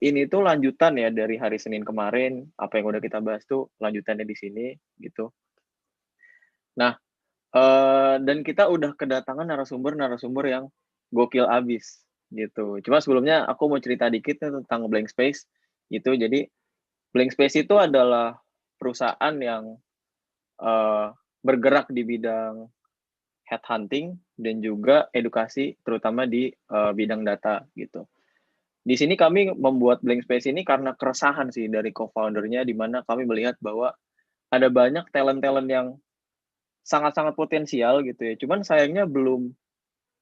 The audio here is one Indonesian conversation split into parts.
ini tuh lanjutan ya dari hari Senin kemarin, apa yang udah kita bahas tuh lanjutannya di sini gitu. Nah, dan kita udah kedatangan narasumber-narasumber yang gokil abis gitu. Cuma sebelumnya aku mau cerita dikit nih tentang Blank Space gitu. Jadi Blank Space itu adalah perusahaan yang bergerak di bidang headhunting dan juga edukasi terutama di bidang data gitu. Di sini kami membuat Blank Space ini karena keresahan sih dari co-foundernya, di mana kami melihat bahwa ada banyak talent-talent yang sangat-sangat potensial gitu ya. Cuman sayangnya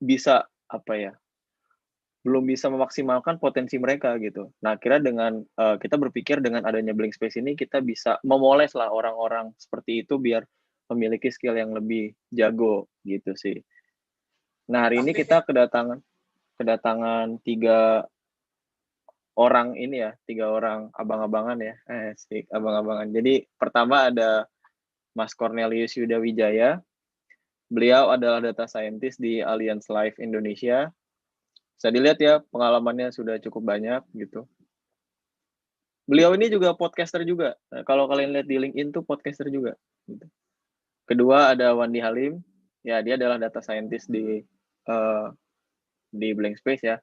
bisa apa ya, belum bisa memaksimalkan potensi mereka gitu. Nah, akhirnya dengan kita berpikir dengan adanya Blank Space ini kita bisa memoles lah orang-orang seperti itu biar memiliki skill yang lebih jago gitu sih. Nah, hari ini kita kedatangan 3 orang ini ya, 3 orang abang-abangan ya. Asik, abang-abangan. Jadi pertama ada Mas Cornelius Yuda Wijaya. Beliau adalah data scientist di Allianz Life Indonesia. Bisa dilihat ya, pengalamannya sudah cukup banyak gitu. Beliau ini juga podcaster juga. Nah, kalau kalian lihat di LinkedIn tuh podcaster juga. Gitu. Kedua ada Wandi Halim. Ya, dia adalah data scientist di Blank Space ya.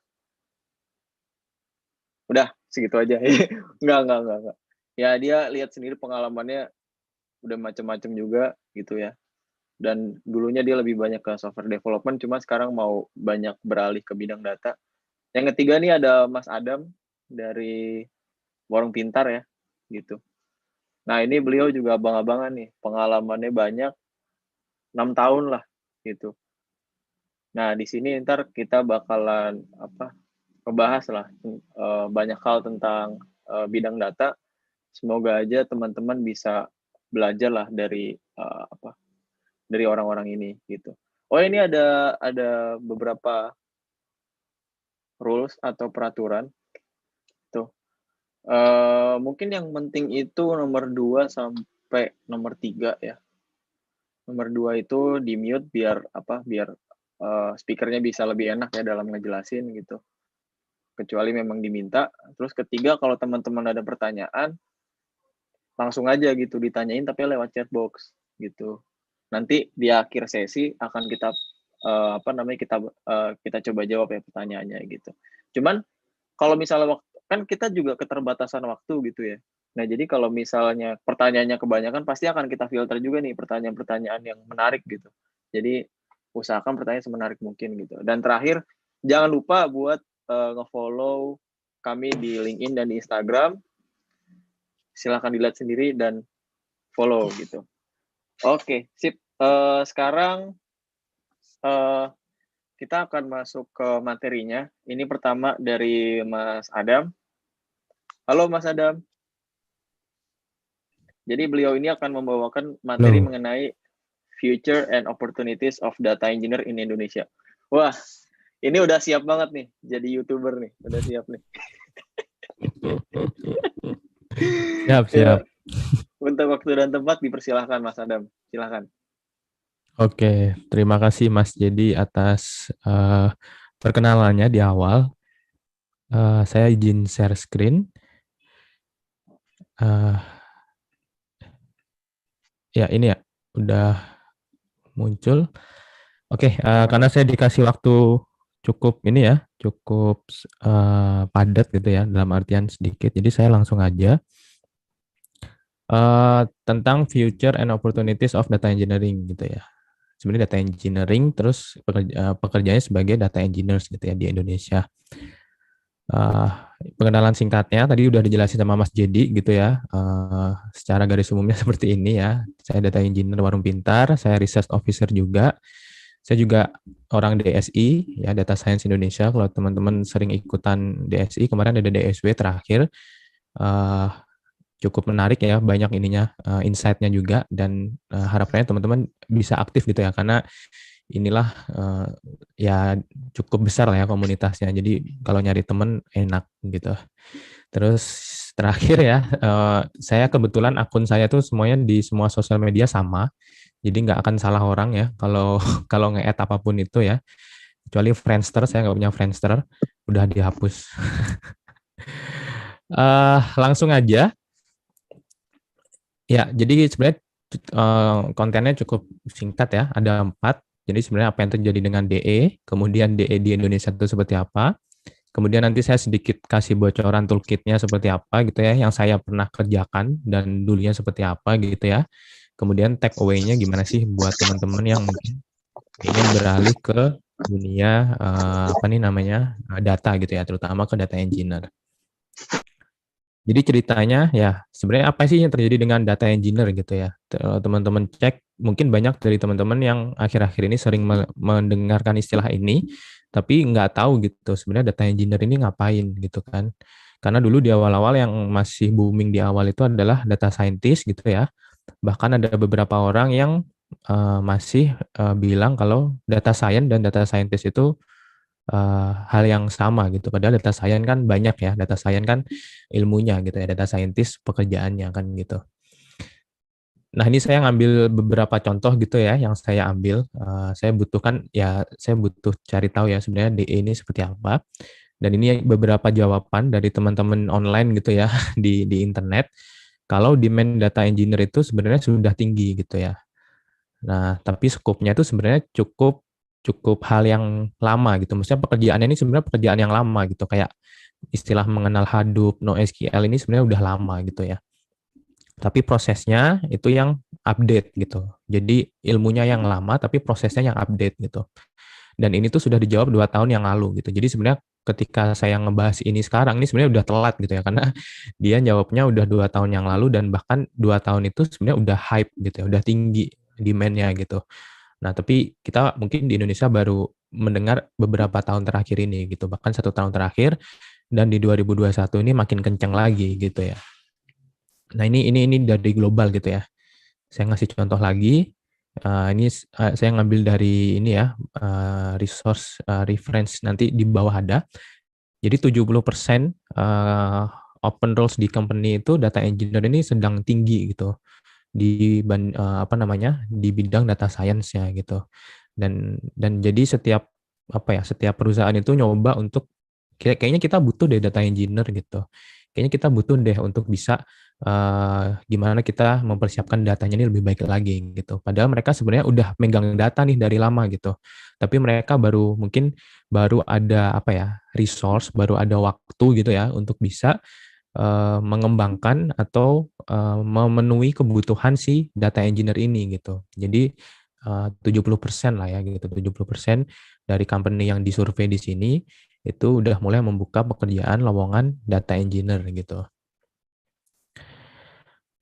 Udah, segitu aja. Enggak. Ya, dia lihat sendiri pengalamannya udah macam-macam juga gitu ya. Dan dulunya dia lebih banyak ke software development, cuma sekarang mau banyak beralih ke bidang data. Yang ketiga nih ada Mas Adam dari Warung Pintar ya, gitu. Nah ini beliau juga abang-abangan nih, pengalamannya banyak, 6 tahun lah, gitu. Nah di sini ntar kita bakalan ngebahas lah banyak hal tentang bidang data. Semoga aja teman-teman bisa belajar lah dari orang-orang ini gitu. Oh ini ada beberapa rules atau peraturan tuh. Mungkin yang penting itu nomor 2 sampai nomor 3 ya. Nomor 2 itu di mute biar speakernya bisa lebih enak ya dalam ngejelasin gitu. Kecuali memang diminta. Terus ketiga kalau teman-teman ada pertanyaan langsung aja gitu ditanyain tapi lewat chat box gitu. Nanti di akhir sesi akan kita coba jawab ya pertanyaannya gitu. Cuman kalau misalnya kan kita juga keterbatasan waktu gitu ya. Nah, jadi kalau misalnya pertanyaannya kebanyakan pasti akan kita filter juga nih pertanyaan-pertanyaan yang menarik gitu. Jadi usahakan pertanyaan semenarik mungkin gitu. Dan terakhir jangan lupa buat nge-follow kami di LinkedIn dan di Instagram. Silahkan dilihat sendiri dan follow gitu. Oke, sip. Sekarang kita akan masuk ke materinya. Ini pertama dari Mas Adam. Halo Mas Adam. Jadi beliau ini akan membawakan materi mengenai future and opportunities of data engineer in Indonesia. Wah, ini udah siap banget nih jadi YouTuber nih. Udah siap nih. Siap. Untuk waktu dan tempat dipersilahkan Mas Adam. Silahkan. Oke, terima kasih Mas Jadi atas perkenalannya di awal. Saya izin share screen. Ya ini ya, udah muncul. Oke, karena saya dikasih waktu cukup padat gitu ya, dalam artian sedikit. Jadi saya langsung aja tentang future and opportunities of data engineering gitu ya. Sebenarnya data engineering terus pekerjaannya sebagai data engineers gitu ya di Indonesia. Pengenalan singkatnya tadi udah dijelasin sama Mas Jedi gitu ya. Secara garis umumnya seperti ini ya. Saya data engineer Warung Pintar, saya research officer juga. Saya juga orang DSI ya, Data Science Indonesia. Kalau teman-teman sering ikutan DSI, kemarin ada DSW terakhir. Cukup menarik ya, banyak insight-nya juga, dan harapannya teman-teman bisa aktif gitu ya, karena inilah ya cukup besar lah ya komunitasnya. Jadi kalau nyari temen enak gitu. Terus terakhir ya, saya kebetulan akun saya tuh semuanya di semua sosial media sama. Jadi nggak akan salah orang ya kalau kalau nge-add apapun itu ya. Kecuali Friendster, saya nggak punya Friendster, udah dihapus. Langsung aja. Ya, jadi sebenarnya kontennya cukup singkat ya, ada 4. Jadi sebenarnya apa yang terjadi dengan DE, kemudian DE di Indonesia itu seperti apa, kemudian nanti saya sedikit kasih bocoran toolkitnya seperti apa gitu ya, yang saya pernah kerjakan dan dulunya seperti apa gitu ya. Kemudian take away-nya gimana sih buat teman-teman yang mungkin ingin beralih ke dunia apa nih namanya data gitu ya, terutama ke data engineer. Jadi ceritanya ya sebenarnya apa sih yang terjadi dengan data engineer gitu ya. Teman-teman cek, mungkin banyak dari teman-teman yang akhir-akhir ini sering mendengarkan istilah ini, tapi nggak tahu gitu sebenarnya data engineer ini ngapain gitu kan. Karena dulu di awal-awal yang masih booming di awal itu adalah data scientist gitu ya. Bahkan ada beberapa orang yang masih bilang kalau data science dan data scientist itu hal yang sama gitu. Padahal data science kan banyak ya. Data science kan ilmunya gitu ya. Data scientist pekerjaannya kan gitu. Nah, ini saya ngambil beberapa contoh gitu ya yang saya ambil. Saya butuhkan ya, saya butuh cari tahu ya sebenarnya DE ini seperti apa. Dan ini beberapa jawaban dari teman-teman online gitu ya di internet. Kalau demand data engineer itu sebenarnya sudah tinggi gitu ya. Nah, tapi skopnya itu sebenarnya cukup cukup hal yang lama gitu. Maksudnya pekerjaannya ini sebenarnya pekerjaan yang lama gitu. Kayak istilah mengenal Hadoop, NoSQL ini sebenarnya udah lama gitu ya. Tapi prosesnya itu yang update gitu. Jadi ilmunya yang lama, tapi prosesnya yang update gitu. Dan ini tuh sudah dijawab 2 tahun yang lalu gitu. Jadi sebenarnya ketika saya ngebahas ini sekarang, ini sebenarnya udah telat gitu ya. Karena dia jawabnya udah 2 tahun yang lalu dan bahkan 2 tahun itu sebenarnya udah hype gitu ya, udah tinggi demand-nya gitu. Nah, tapi kita mungkin di Indonesia baru mendengar beberapa tahun terakhir ini gitu, bahkan 1 tahun terakhir, dan di 2021 ini makin kencang lagi gitu ya. Nah, ini dari global gitu ya. Saya ngasih contoh lagi. Ini saya ngambil dari ini ya, resource reference nanti di bawah ada. Jadi 70% open roles di company itu data engineer ini sedang tinggi gitu di apa namanya di bidang data science-nya gitu. Dan jadi setiap perusahaan itu nyoba untuk kayaknya kita butuh deh data engineer gitu. Kayaknya kita butuh deh untuk bisa gimana kita mempersiapkan datanya ini lebih baik lagi gitu. Padahal mereka sebenarnya udah megang data nih dari lama gitu. Tapi mereka baru ada resource, baru ada waktu gitu ya untuk bisa mengembangkan atau memenuhi kebutuhan si data engineer ini gitu. Jadi 70% lah ya gitu, 70% dari company yang disurvei di sini itu udah mulai membuka pekerjaan lowongan data engineer gitu.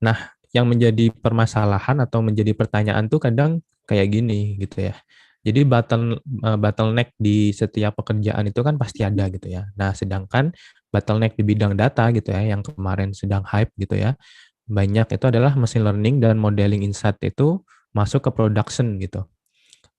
Nah, yang menjadi permasalahan atau menjadi pertanyaan tuh kadang kayak gini gitu ya. Jadi bottleneck di setiap pekerjaan itu kan pasti ada gitu ya. Nah, sedangkan bottleneck di bidang data gitu ya, yang kemarin sedang hype gitu ya, banyak itu adalah machine learning dan modeling insight itu masuk ke production gitu.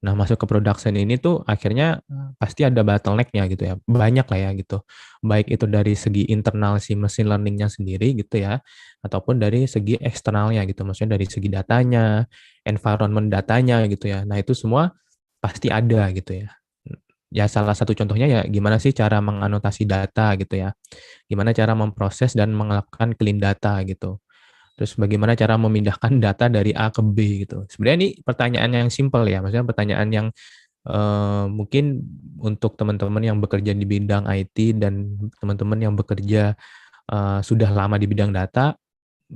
Nah, masuk ke production ini tuh akhirnya pasti ada bottleneck-nya gitu ya. Banyak lah ya gitu. Baik itu dari segi internal si machine learning-nya sendiri gitu ya, ataupun dari segi eksternalnya gitu. Maksudnya dari segi datanya, environment datanya gitu ya. Nah, itu semua pasti ada gitu ya. Ya salah satu contohnya ya gimana sih cara menganotasi data gitu ya. Gimana cara memproses dan melakukan clean data gitu. Terus bagaimana cara memindahkan data dari A ke B gitu. Sebenarnya ini pertanyaan yang simpel ya, maksudnya pertanyaan yang mungkin untuk teman-teman yang bekerja di bidang IT dan teman-teman yang bekerja sudah lama di bidang data,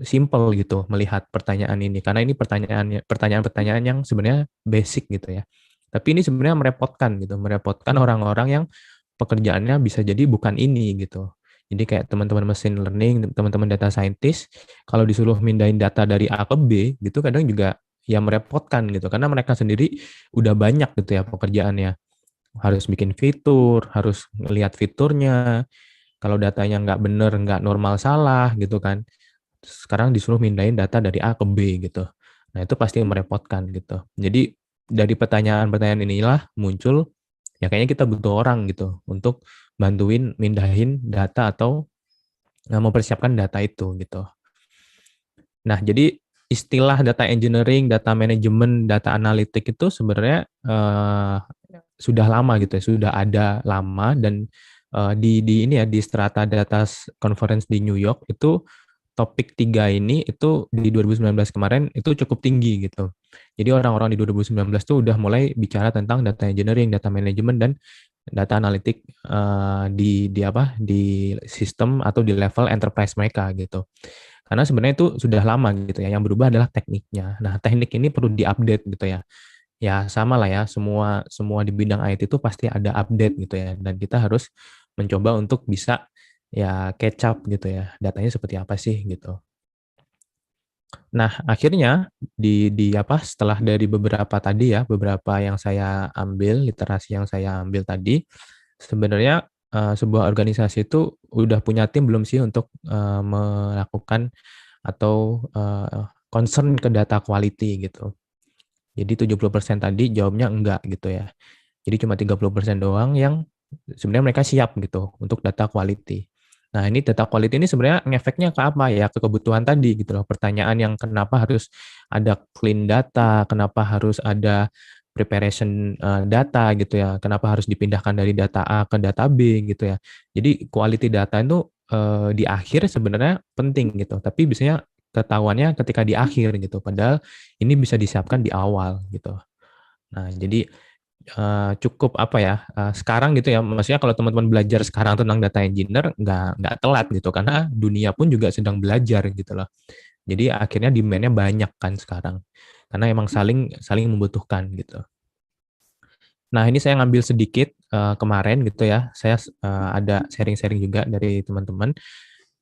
simple gitu melihat pertanyaan ini. Karena ini pertanyaan-pertanyaan yang sebenarnya basic gitu ya. Tapi ini sebenarnya merepotkan gitu, merepotkan orang-orang yang pekerjaannya bisa jadi bukan ini gitu. Jadi kayak teman-teman machine learning, teman-teman data scientist, kalau disuruh mindahin data dari A ke B, gitu kadang juga ya merepotkan gitu. Karena mereka sendiri udah banyak gitu ya pekerjaannya. Harus bikin fitur, harus ngelihat fiturnya, kalau datanya nggak bener, nggak normal salah gitu kan. Sekarang disuruh mindahin data dari A ke B gitu. Nah itu pasti merepotkan gitu. Jadi dari pertanyaan-pertanyaan inilah muncul ya kayaknya kita butuh orang gitu untuk bantuin mindahin data atau mempersiapkan data itu gitu. Nah, jadi istilah data engineering, data management, data analytic itu sebenarnya sudah lama gitu ya, sudah ada lama dan di ini ya, di Strata Data Conference di New York itu topik 3 ini itu di 2019 kemarin itu cukup tinggi gitu. Jadi orang-orang di 2019 tuh udah mulai bicara tentang data engineering, data management, dan data analitik di apa, di sistem atau di level enterprise mereka gitu. Karena sebenarnya itu sudah lama gitu ya. Yang berubah adalah tekniknya. Nah, teknik ini perlu diupdate gitu ya. Ya sama lah ya, semua semua di bidang IT itu pasti ada update gitu ya. Dan kita harus mencoba untuk bisa ya catch up gitu ya. Datanya seperti apa sih gitu. Nah, akhirnya di apa, setelah dari beberapa tadi ya, beberapa yang saya ambil, literasi yang saya ambil tadi, sebenarnya sebuah organisasi itu udah punya tim belum sih untuk melakukan atau concern ke data quality gitu. Jadi 70% tadi jawabnya enggak gitu ya. Jadi cuma 30% doang yang sebenarnya mereka siap gitu untuk data quality. Nah, ini data quality ini sebenarnya ngefeknya ke apa ya? Ke kebutuhan tadi gitu loh. Pertanyaan yang kenapa harus ada clean data, kenapa harus ada preparation data gitu ya, kenapa harus dipindahkan dari data A ke data B gitu ya. Jadi quality data itu di akhir sebenarnya penting gitu, tapi biasanya ketahuannya ketika di akhir gitu, padahal ini bisa disiapkan di awal gitu. Nah, jadi cukup apa ya, sekarang gitu ya, maksudnya kalau teman-teman belajar sekarang tentang data engineer, nggak telat gitu, karena dunia pun juga sedang belajar gitu loh. Jadi akhirnya demand-nya banyak kan sekarang, karena emang saling saling membutuhkan gitu. Nah, ini saya ngambil sedikit kemarin gitu ya, saya ada sharing-sharing juga dari teman-teman.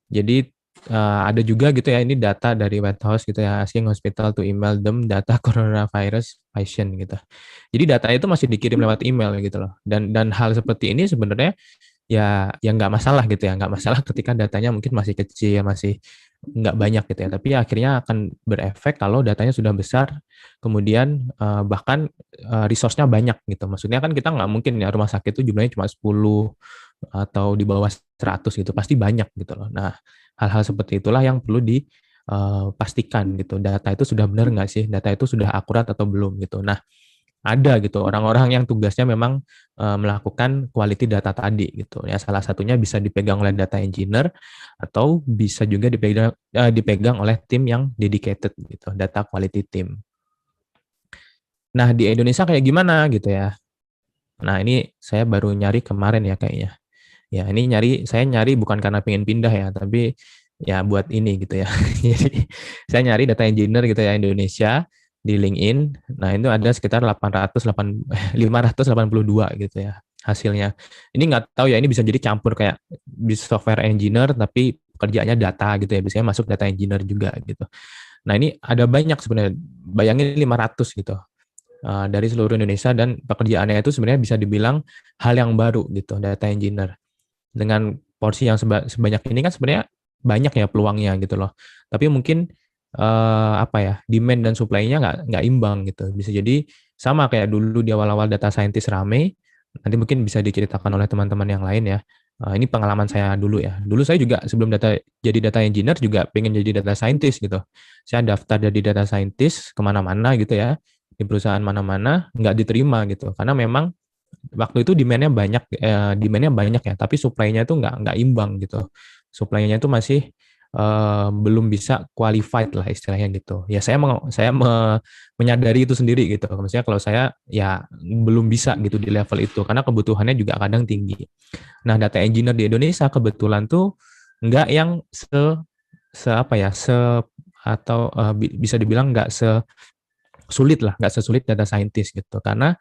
Jadi ada juga gitu ya, ini data dari White House gitu ya, asking hospital to email them data coronavirus patient gitu. Jadi data itu masih dikirim lewat email gitu loh. Dan hal seperti ini sebenarnya ya yang nggak masalah gitu ya, nggak masalah ketika datanya mungkin masih kecil, masih nggak banyak gitu ya. Tapi akhirnya akan berefek kalau datanya sudah besar, kemudian bahkan resource-nya banyak gitu. Maksudnya kan kita nggak mungkin ya rumah sakit itu jumlahnya cuma 10 atau di bawah 100 gitu, pasti banyak gitu loh. Nah, hal-hal seperti itulah yang perlu dipastikan gitu. Data itu sudah benar nggak sih? Data itu sudah akurat atau belum gitu. Nah, ada gitu orang-orang yang tugasnya memang melakukan quality data tadi gitu ya, salah satunya bisa dipegang oleh data engineer atau bisa juga dipegang oleh tim yang dedicated gitu, data quality team. Nah, di Indonesia kayak gimana gitu ya. Nah, ini saya baru nyari kemarin ya kayaknya. Ya, ini saya nyari bukan karena pengen pindah ya, tapi ya buat ini gitu ya. Jadi saya nyari data engineer gitu ya Indonesia di LinkedIn. Nah, itu ada sekitar 582 gitu ya hasilnya. Ini nggak tahu ya, ini bisa jadi campur kayak bisa software engineer tapi pekerjaannya data gitu ya. Biasanya masuk data engineer juga gitu. Nah, ini ada banyak sebenarnya. Bayangin 500 gitu. Dari seluruh Indonesia, dan pekerjaannya itu sebenarnya bisa dibilang hal yang baru gitu, data engineer. Dengan porsi yang sebanyak ini kan sebenarnya banyak ya peluangnya gitu loh. Tapi mungkin apa ya, demand dan supply-nya nggak imbang gitu. Bisa jadi sama kayak dulu di awal-awal data scientist rame, nanti mungkin bisa diceritakan oleh teman-teman yang lain ya. Ini pengalaman saya dulu ya. Dulu saya juga sebelum jadi data engineer juga pengen jadi data scientist gitu. Saya daftar jadi data scientist kemana-mana gitu ya, di perusahaan mana-mana nggak diterima gitu. Karena memang waktu itu demand-nya banyak ya, tapi supply-nya itu nggak imbang gitu. Supply-nya itu masih belum bisa qualified lah istilahnya gitu. Ya saya menyadari itu sendiri gitu. Maksudnya kalau saya ya belum bisa gitu di level itu karena kebutuhannya juga kadang tinggi. Nah, data engineer di Indonesia kebetulan tuh nggak yang se apa ya, atau bisa dibilang nggak sesulit lah, nggak sesulit data scientist gitu. Karena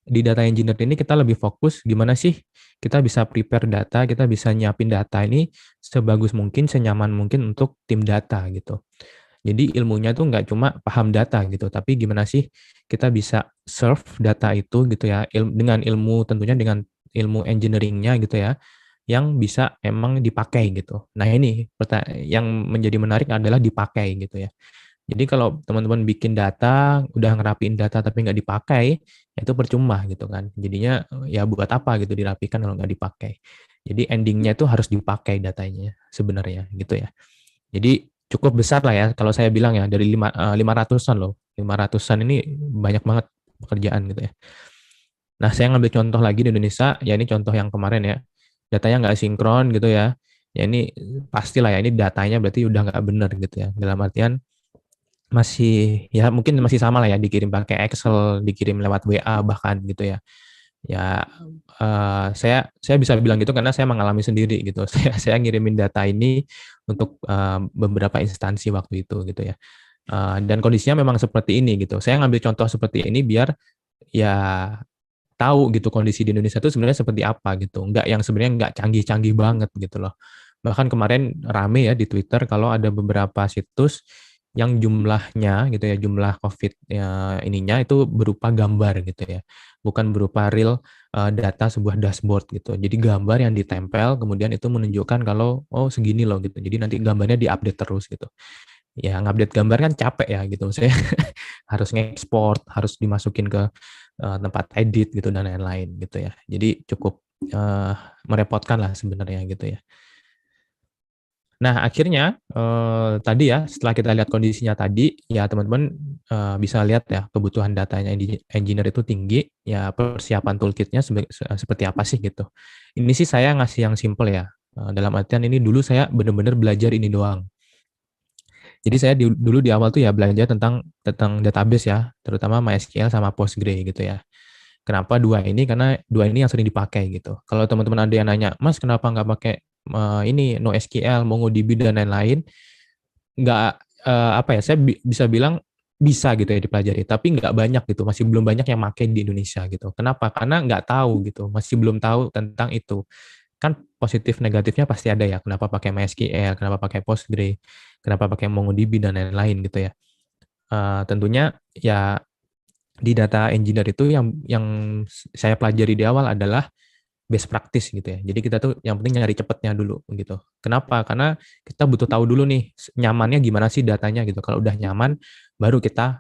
di data engineer ini kita lebih fokus gimana sih kita bisa prepare data, kita bisa nyiapin data ini sebagus mungkin, senyaman mungkin untuk tim data gitu. Jadi ilmunya tuh nggak cuma paham data gitu, tapi gimana sih kita bisa serve data itu gitu ya, dengan ilmu tentunya dengan ilmu engineering-nya gitu ya, yang bisa emang dipakai gitu. Nah ini yang menjadi menarik adalah dipakai gitu ya. Jadi kalau teman-teman bikin data, udah ngerapiin data tapi nggak dipakai, ya itu percuma gitu kan. Jadinya ya buat apa gitu dirapikan kalau nggak dipakai. Jadi endingnya itu harus dipakai datanya sebenarnya gitu ya. Jadi cukup besar lah ya kalau saya bilang ya, dari 500-an loh. 500-an ini banyak banget pekerjaan gitu ya. Nah, saya ngambil contoh lagi di Indonesia, ya ini contoh yang kemarin ya. datanya nggak sinkron gitu ya. Ya ini pastilah ya, ini datanya berarti udah nggak benar gitu ya. Dalam artian masih ya mungkin masih sama lah ya, dikirim pakai Excel, dikirim lewat WA bahkan gitu ya. Ya saya bisa bilang gitu karena saya mengalami sendiri gitu. Saya ngirimin data ini untuk beberapa instansi waktu itu gitu ya. Dan kondisinya memang seperti ini gitu. Saya ngambil contoh seperti ini biar ya tahu gitu kondisi di Indonesia itu sebenarnya seperti apa gitu. Nggak yang sebenarnya nggak canggih-canggih banget gitu loh. Bahkan kemarin rame ya di Twitter kalau ada beberapa situs yang jumlahnya gitu ya, jumlah COVID ya, ininya itu berupa gambar gitu ya, bukan berupa real data sebuah dashboard gitu. Jadi gambar yang ditempel kemudian itu menunjukkan kalau oh segini loh gitu. Jadi nanti gambarnya diupdate terus gitu. Ya ngupdate gambar kan capek ya gitu. Saya harus ngekspor, harus dimasukin ke tempat edit gitu dan lain-lain gitu ya. Jadi cukup merepotkan lah sebenarnya gitu ya. Nah, akhirnya tadi ya setelah kita lihat kondisinya tadi, ya teman-teman bisa lihat ya kebutuhan datanya engineer itu tinggi, ya persiapan toolkitnya seperti apa sih gitu. Ini sih saya ngasih yang simple ya. Dalam artian ini dulu saya benar-benar belajar ini doang. Jadi saya dulu di awal tuh ya belajar tentang database ya, terutama MySQL sama Postgre gitu ya. Kenapa dua ini? Karena dua ini yang sering dipakai gitu. Kalau teman-teman ada yang nanya, Mas kenapa nggak pakai ini NoSQL, MongoDB dan lain-lain? Nggak apa ya? Saya bisa bilang bisa gitu ya dipelajari, tapi nggak banyak gitu. Masih belum banyak yang pakai di Indonesia gitu. Kenapa? Karena nggak tahu gitu, masih belum tahu tentang itu. Kan positif negatifnya pasti ada ya. Kenapa pakai MySQL? Kenapa pakai Postgre? Kenapa pakai MongoDB dan lain-lain gitu ya. Tentunya ya di data engineer itu yang saya pelajari di awal adalah best practice gitu ya. Jadi kita tuh yang penting nyari cepetnya dulu gitu. Kenapa? Karena kita butuh tahu dulu nih nyamannya gimana sih datanya gitu. Kalau udah nyaman baru kita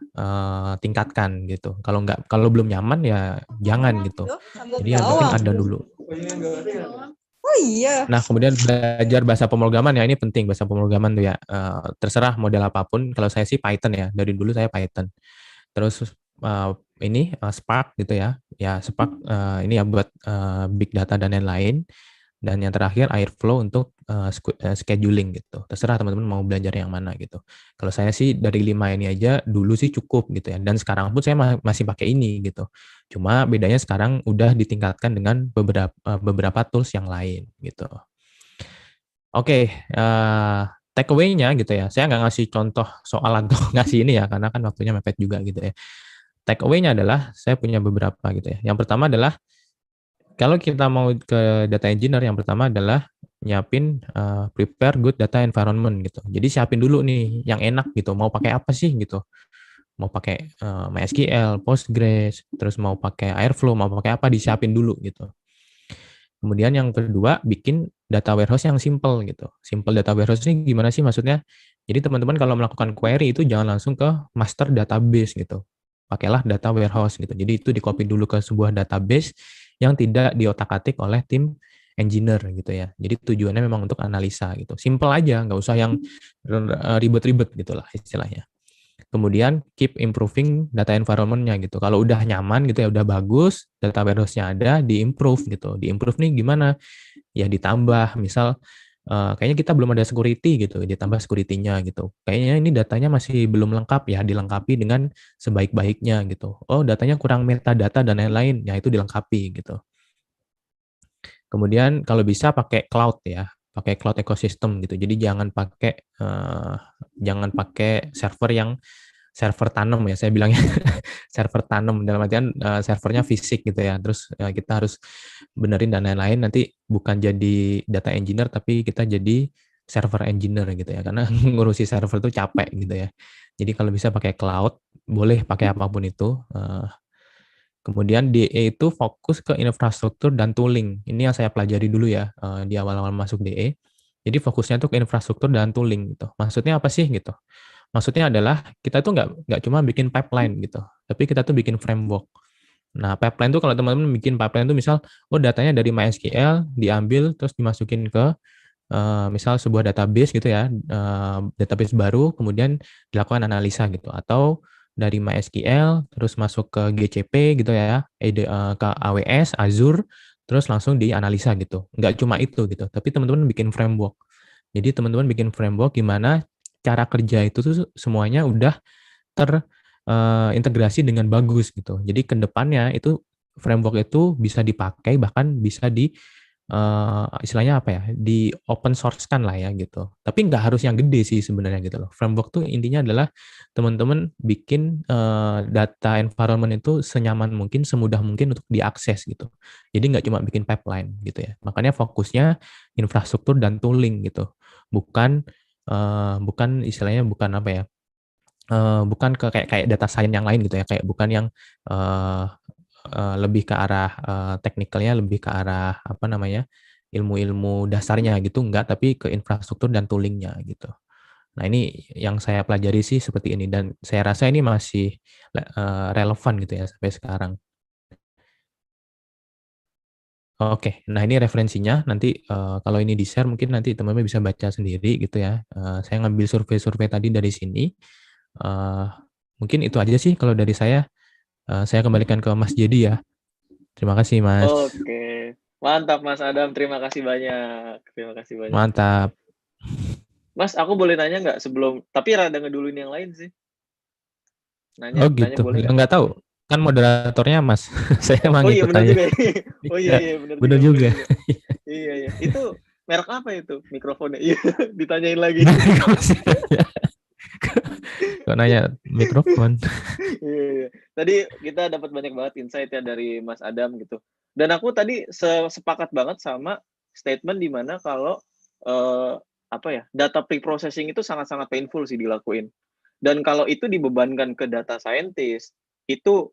tingkatkan gitu. Kalau belum nyaman ya jangan gitu. Jadi yang penting ada dulu. Oh iya. Nah, kemudian belajar bahasa pemrograman ya, ini penting bahasa pemrograman tuh ya. Terserah model apapun. Kalau saya sih Python ya, dari dulu saya Python. Terus ini Spark gitu ya. Ya Spark ini ya buat big data dan lain-lain. Dan yang terakhir Airflow untuk scheduling gitu. Terserah teman-teman mau belajar yang mana gitu. Kalau saya sih dari 5 ini aja dulu sih cukup gitu ya. Dan sekarang pun saya masih pakai ini gitu. Cuma bedanya sekarang udah ditingkatkan dengan beberapa tools yang lain gitu. Oke, take away-nya gitu ya. Saya nggak ngasih contoh soal atau ngasih ini ya, karena kan waktunya mepet juga gitu ya. Take away-nya adalah saya punya beberapa gitu ya. Yang pertama adalah kalau kita mau ke data engineer, yang pertama adalah nyiapin prepare good data environment gitu. Jadi siapin dulu nih yang enak gitu. Mau pakai apa sih gitu? Mau pakai MySQL, Postgres, terus mau pakai Airflow, mau pakai apa disiapin dulu gitu. Kemudian yang kedua, bikin data warehouse yang simple gitu. Simple data warehouse ini gimana sih maksudnya? Jadi teman-teman kalau melakukan query itu jangan langsung ke master database gitu. Pakailah data warehouse gitu. Jadi itu di-copy dulu ke sebuah database yang tidak diotak-atik oleh tim engineer gitu ya. Jadi tujuannya memang untuk analisa gitu. Simple aja, nggak usah yang ribet-ribet gitulah istilahnya. Kemudian keep improving data environment-nya gitu. Kalau udah nyaman gitu ya, udah bagus, data warehouse-nya ada, di-improve gitu. Di-improve nih gimana? Ya ditambah, misal kayaknya kita belum ada security gitu, ditambah security-nya gitu. Kayaknya ini datanya masih belum lengkap ya, dilengkapi dengan sebaik-baiknya gitu. Oh, datanya kurang metadata dan lain-lain, ya itu dilengkapi gitu. Kemudian kalau bisa pakai cloud ya, pakai cloud ecosystem gitu. Jadi jangan pakai server yang server tanam ya, saya bilangnya server tanam dalam artian servernya fisik gitu ya. Terus kita harus benerin dan lain-lain, nanti bukan jadi data engineer tapi kita jadi server engineer gitu ya, karena ngurusi server itu capek gitu ya. Jadi kalau bisa pakai cloud, boleh pakai apapun itu. Kemudian DE itu fokus ke infrastruktur dan tooling. Ini yang saya pelajari dulu ya di awal-awal masuk DE. Jadi fokusnya tuh ke infrastruktur dan tooling gitu. Maksudnya apa sih gitu? Maksudnya adalah kita tuh nggak cuma bikin pipeline gitu, tapi kita tuh bikin framework. Nah, pipeline tuh kalau teman-teman bikin pipeline tuh misal, oh datanya dari MySQL diambil terus dimasukin ke misal sebuah database gitu ya, database baru, kemudian dilakukan analisa gitu. Atau dari MySQL terus masuk ke GCP gitu ya, ke AWS, Azure, terus langsung dianalisa gitu. Nggak cuma itu gitu, tapi teman-teman bikin framework. Jadi teman-teman bikin framework gimana cara kerja itu tuh semuanya udah terintegrasi dengan bagus gitu. Jadi ke depannya itu framework itu bisa dipakai, bahkan bisa di istilahnya apa ya, di open source kan lah ya gitu. Tapi nggak harus yang gede sih sebenarnya gitu loh. Framework tuh intinya adalah teman-teman bikin data environment itu senyaman mungkin, semudah mungkin untuk diakses gitu. Jadi nggak cuma bikin pipeline gitu ya. Makanya fokusnya infrastruktur dan tooling gitu. Bukan bukan istilahnya bukan apa ya, bukan ke kayak data science yang lain gitu ya, kayak bukan yang uh, lebih ke arah teknikalnya, lebih ke arah apa namanya, ilmu-ilmu dasarnya gitu, enggak, tapi ke infrastruktur dan toolingnya gitu. Nah ini yang saya pelajari sih seperti ini, dan saya rasa ini masih relevan gitu ya sampai sekarang. Oke, nah ini referensinya, nanti kalau ini di-share mungkin nanti teman-teman bisa baca sendiri gitu ya. Saya ngambil survei-survei tadi dari sini. Mungkin itu aja sih kalau dari saya. Saya kembalikan ke Mas Jadi ya. Terima kasih Mas. Oke, mantap Mas Adam, terima kasih banyak. Terima kasih banyak. Mantap. Mas, aku boleh nanya nggak sebelum, tapi rada ngeduluin yang lain sih. Nanya, Oh nanya gitu. boleh nggak? Nggak tahu. Kan moderatornya Mas. Saya emang Oh iya ikut benar aja. juga ya. Oh iya Iya, benar bener juga. juga. Iya iya. Itu merek apa itu mikrofonnya? Iya, ditanyain lagi. Kok nanya mikrofon? Iya, iya. Tadi kita dapat banyak banget insight ya dari Mas Adam gitu. Dan aku tadi sepakat banget sama statement di mana kalau apa ya, data pre-processing itu sangat-sangat painful sih dilakuin. Dan kalau itu dibebankan ke data scientist, itu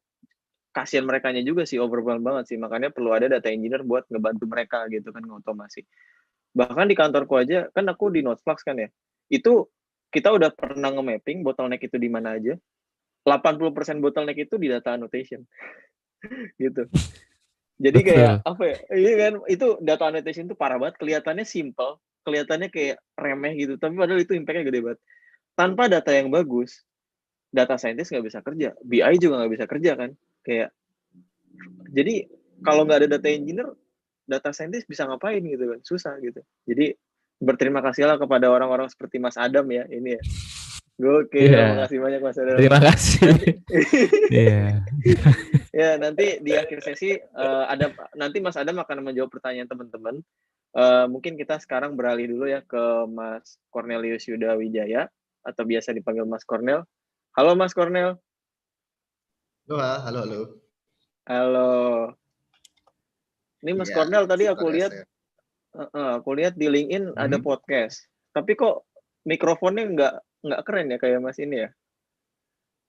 kasihan merekanya juga sih, overwhelmed banget sih. Makanya perlu ada data engineer buat ngebantu mereka gitu kan, ngotomasi. Bahkan di kantorku aja, kan aku di Noteflux kan ya, itu kita udah pernah nge-mapping bottleneck itu di mana aja. 80% bottleneck itu di data annotation gitu. Jadi kayak Betul. apa ya? Iya kan, itu data annotation itu parah banget, kelihatannya simple, kelihatannya kayak remeh gitu, tapi padahal itu impact-nya gede banget. Tanpa data yang bagus, data scientist nggak bisa kerja, BI juga nggak bisa kerja kan. Kayak jadi kalau nggak ada data engineer, data scientist bisa ngapain gitu kan? Susah gitu. Jadi berterima kasihlah kepada orang-orang seperti Mas Adam ya, ini ya. Gokil, Iya. makasih banyak Mas Adam. Terima kasih. Nanti Iya. ya nanti di akhir sesi ada nanti Mas Adam akan menjawab pertanyaan teman-teman. Mungkin kita sekarang beralih dulu ya ke Mas Cornelius Yuda Wijaya atau biasa dipanggil Mas Cornel. Halo Mas Cornel. Halo. Halo. Ini Mas Iya, Cornel tadi aku suara lihat di LinkedIn ada podcast. Tapi kok mikrofonnya nggak keren ya kayak Mas ini ya?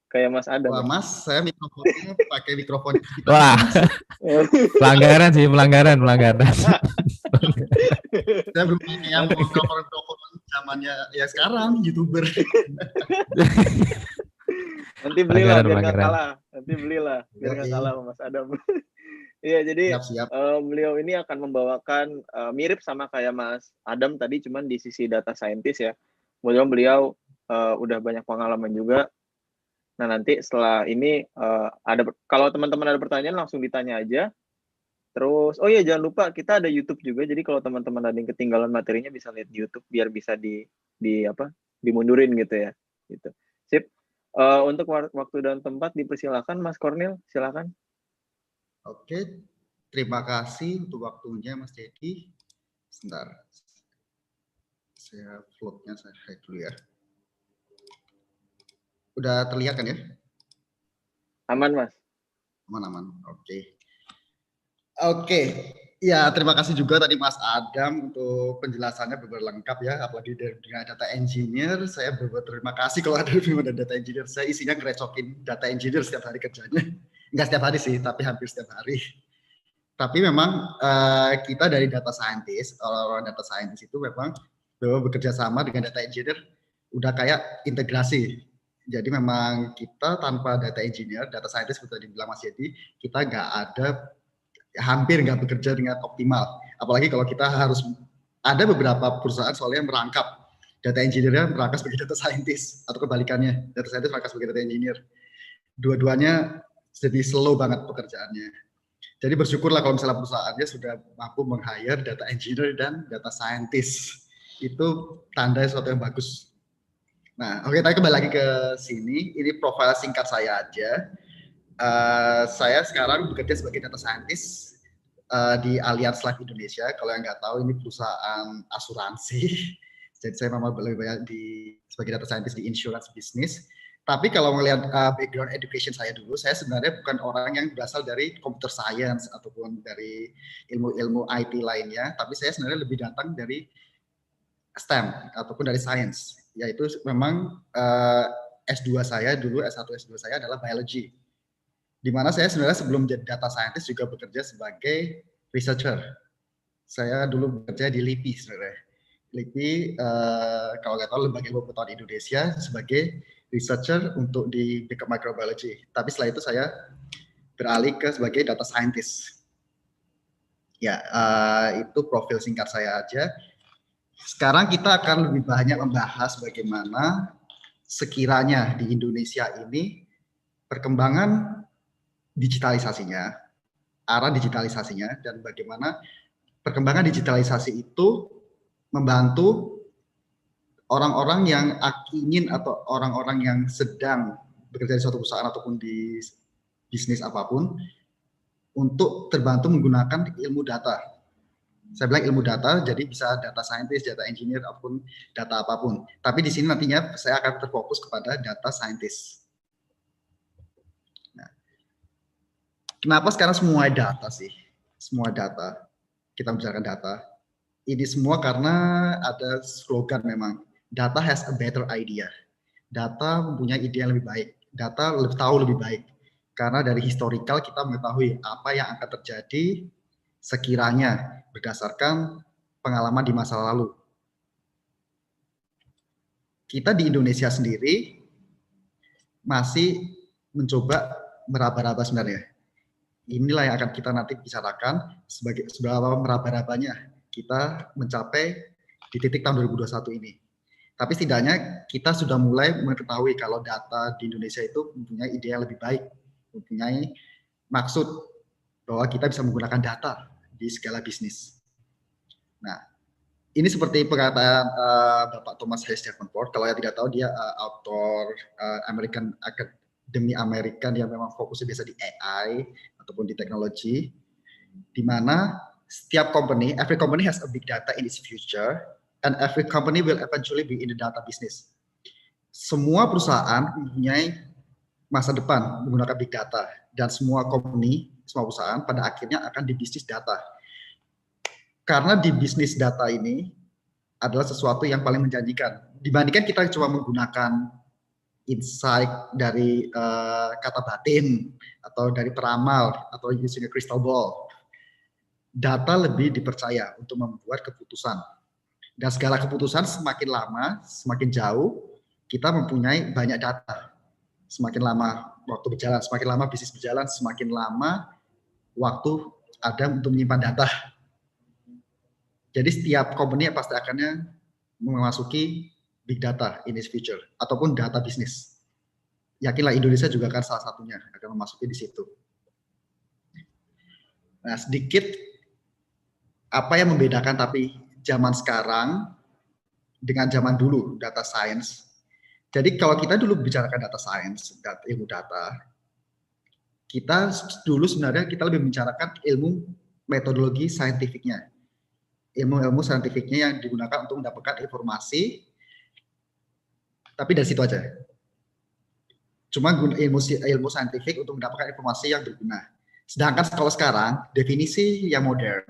Kayak Mas Adam. Wah, Ya? Mas, saya mikrofonnya pakai mikrofon kita. Wah. Pelanggaran sih, pelanggaran. Saya belum pakai yang mikrofon zamannya ya sekarang, YouTuber. Nanti belilah biar nggak kalah. Nanti belilah biar nggak kalah sama Mas Adam. Iya, jadi Siap. beliau ini akan membawakan mirip sama kayak Mas Adam tadi, cuman di sisi data scientist ya. Kemudian beliau udah banyak pengalaman juga. Nah, nanti setelah ini kalau teman-teman ada pertanyaan langsung ditanya aja. Terus, oh iya jangan lupa kita ada YouTube juga. Jadi kalau teman-teman ada yang ketinggalan materinya bisa lihat di YouTube biar bisa dimundurin gitu ya. Gitu. Sip. Untuk waktu dan tempat dipersilakan Mas Cornel, silakan. Oke, terima kasih untuk waktunya Mas Dedi. Sebentar. Saya vlognya saya hide dulu ya. Udah terlihat kan ya? Aman, Mas. Aman. Oke. Ya, terima kasih juga tadi Mas Adam untuk penjelasannya benar lengkap ya, apalagi dengan data engineer. Saya berterima kasih kalau ada data engineer. Saya isinya ngerecokin data engineer setiap hari kerjanya. Enggak setiap hari sih, tapi hampir setiap hari. Tapi memang kita dari data scientist, orang data scientist itu memang bekerja sama dengan data engineer udah kayak integrasi. Jadi memang kita tanpa data engineer, data scientist seperti dibilang Mas Yedi, kita hampir nggak bekerja dengan optimal. Apalagi kalau kita harus, ada beberapa perusahaan soalnya merangkap data engineer-nya merangkap sebagai data scientist, atau kebalikannya, data scientist merangkap sebagai data engineer. Dua-duanya jadi slow banget pekerjaannya. Jadi bersyukurlah kalau misalnya perusahaannya sudah mampu meng-hire data engineer dan data scientist. Itu tanda sesuatu yang bagus. Nah, oke, kita kembali lagi ke sini. Ini profil singkat saya aja. Saya sekarang bekerja sebagai data scientist di Allianz Life Indonesia. Kalau yang nggak tahu, ini perusahaan asuransi. Jadi saya memang lebih banyak sebagai data scientist di insurance business. Tapi kalau melihat background education saya dulu, saya sebenarnya bukan orang yang berasal dari computer science ataupun dari ilmu-ilmu IT lainnya, tapi saya sebenarnya lebih datang dari STEM ataupun dari science, yaitu memang S2 saya dulu, S1 S2 saya adalah biology. Di mana saya sebenarnya sebelum jadi data scientist juga bekerja sebagai researcher. Saya dulu bekerja di LIPI sebenarnya. LIPI, kalau nggak tahu, Lembaga Ilmu Pengetahuan Indonesia, sebagai researcher untuk di backup microbiology. Tapi setelah itu saya beralih ke sebagai data scientist. Ya, itu profil singkat saya aja. Sekarang kita akan lebih banyak membahas bagaimana sekiranya di Indonesia ini perkembangan digitalisasinya, arah digitalisasinya, dan bagaimana perkembangan digitalisasi itu membantu orang-orang yang ingin atau orang-orang yang sedang bekerja di suatu perusahaan ataupun di bisnis apapun untuk terbantu menggunakan ilmu data. Saya bilang ilmu data, jadi bisa data scientist, data engineer, ataupun data apapun. Tapi di sini nantinya saya akan terfokus kepada data scientist. Nah, kenapa sekarang semua data sih? Semua data. Kita bicarakan data. Ini semua karena ada slogan memang. Data has a better idea. Data mempunyai ide yang lebih baik. Data tahu lebih baik. Karena dari historical kita mengetahui apa yang akan terjadi sekiranya berdasarkan pengalaman di masa lalu. Kita di Indonesia sendiri masih mencoba meraba-raba sebenarnya. Inilah yang akan kita nanti bicarakan sebagai seberapa meraba-rabanya kita mencapai di titik tahun 2021 ini. Tapi setidaknya kita sudah mulai mengetahui kalau data di Indonesia itu mempunyai ide yang lebih baik, mempunyai maksud bahwa kita bisa menggunakan data di segala bisnis. Nah, ini seperti perkataan Bapak Thomas Hayes Davenport. Kalau yang tidak tahu, dia author American Academy American yang memang fokusnya biasa di AI ataupun di teknologi, di mana setiap company, every company has a big data in its future, and every company will eventually be in the data business. Semua perusahaan mempunyai masa depan menggunakan big data, dan semua company, semua perusahaan pada akhirnya akan di bisnis data. Karena di bisnis data ini adalah sesuatu yang paling menjanjikan. Dibandingkan kita cuma menggunakan insight dari kata batin, atau dari peramal, atau using a crystal ball. Data lebih dipercaya untuk membuat keputusan. Dan segala keputusan semakin lama, semakin jauh, kita mempunyai banyak data. Semakin lama waktu berjalan, semakin lama bisnis berjalan, semakin lama waktu ada untuk menyimpan data. Jadi setiap company pasti akan memasuki big data in its future, ataupun data bisnis. Yakinlah Indonesia juga akan salah satunya, akan memasuki di situ. Nah, sedikit apa yang membedakan tapi zaman sekarang dengan zaman dulu data science. Jadi kalau kita dulu bicarakan data science, ilmu data, kita dulu sebenarnya kita lebih membicarakan ilmu metodologi saintifiknya. Ilmu-ilmu saintifiknya yang digunakan untuk mendapatkan informasi, tapi dari situ aja. Cuma ilmu saintifik untuk mendapatkan informasi yang berguna. Sedangkan kalau sekarang, definisi yang modern,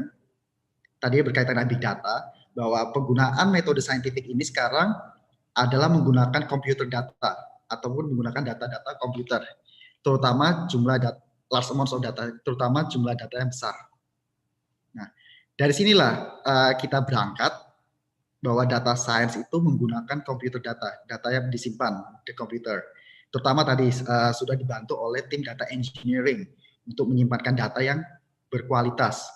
tadi berkaitan dengan big data, bahwa penggunaan metode saintifik ini sekarang adalah menggunakan computer data, ataupun menggunakan data-data komputer, terutama jumlah data, large amounts of data, terutama jumlah data yang besar. Nah, dari sinilah kita berangkat bahwa data science itu menggunakan computer data, data yang disimpan di komputer. Terutama tadi sudah dibantu oleh tim data engineering untuk menyimpankan data yang berkualitas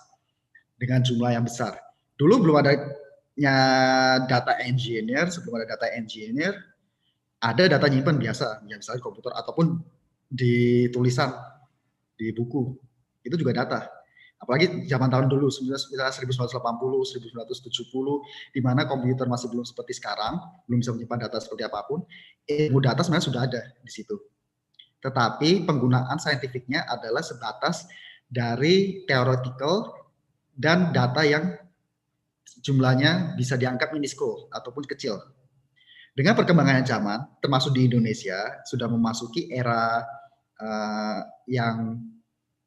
dengan jumlah yang besar. Dulu belum adanya data engineer, sebelum ada data engineer, ada data nyimpan biasa, misalnya di komputer ataupun di tulisan, di buku, itu juga data. Apalagi zaman tahun dulu, 1980, 1970, di mana komputer masih belum seperti sekarang, belum bisa menyimpan data seperti apapun, ilmu data sebenarnya sudah ada di situ. Tetapi penggunaan saintifiknya adalah sebatas dari theoretical dan data yang jumlahnya bisa dianggap minuscule ataupun kecil. Dengan perkembangan zaman, termasuk di Indonesia, sudah memasuki era yang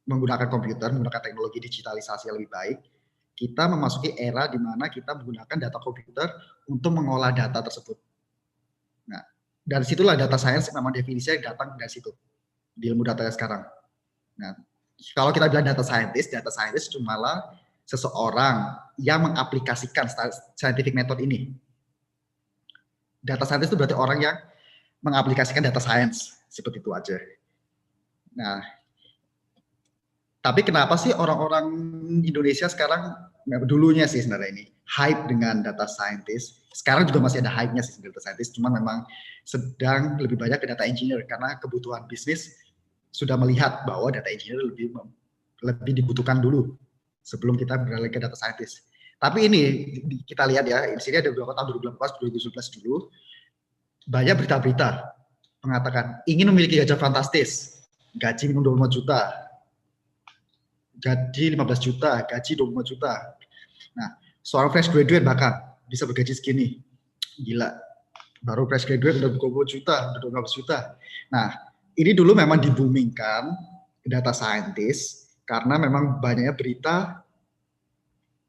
menggunakan komputer, menggunakan teknologi digitalisasi yang lebih baik, kita memasuki era di mana kita menggunakan data komputer untuk mengolah data tersebut. Nah, dari situlah data science memang definisinya datang dari situ, di ilmu data sekarang. Nah, kalau kita bilang data scientist cumalah seseorang yang mengaplikasikan scientific method ini. Data scientist itu berarti orang yang mengaplikasikan data science, seperti itu aja. Nah, tapi kenapa sih orang-orang Indonesia sekarang, dulunya sih sebenarnya ini, hype dengan data scientist. Sekarang juga masih ada hype-nya sih data scientist, cuma memang sedang lebih banyak ke data engineer, karena kebutuhan bisnis sudah melihat bahwa data engineer lebih dibutuhkan dulu sebelum kita beralih ke data scientist. Tapi ini kita lihat ya, di sini ada beberapa tahun 2018, 2019 dulu, banyak berita-berita mengatakan ingin memiliki gajah fantastis, gaji minimum 25 juta, gaji 15 juta, gaji 25 juta. Nah, seorang fresh graduate bahkan bisa bergaji segini. Gila. Baru fresh graduate udah 20 juta, udah 15 juta. Nah, ini dulu memang di-boomingkan data scientist karena memang banyaknya berita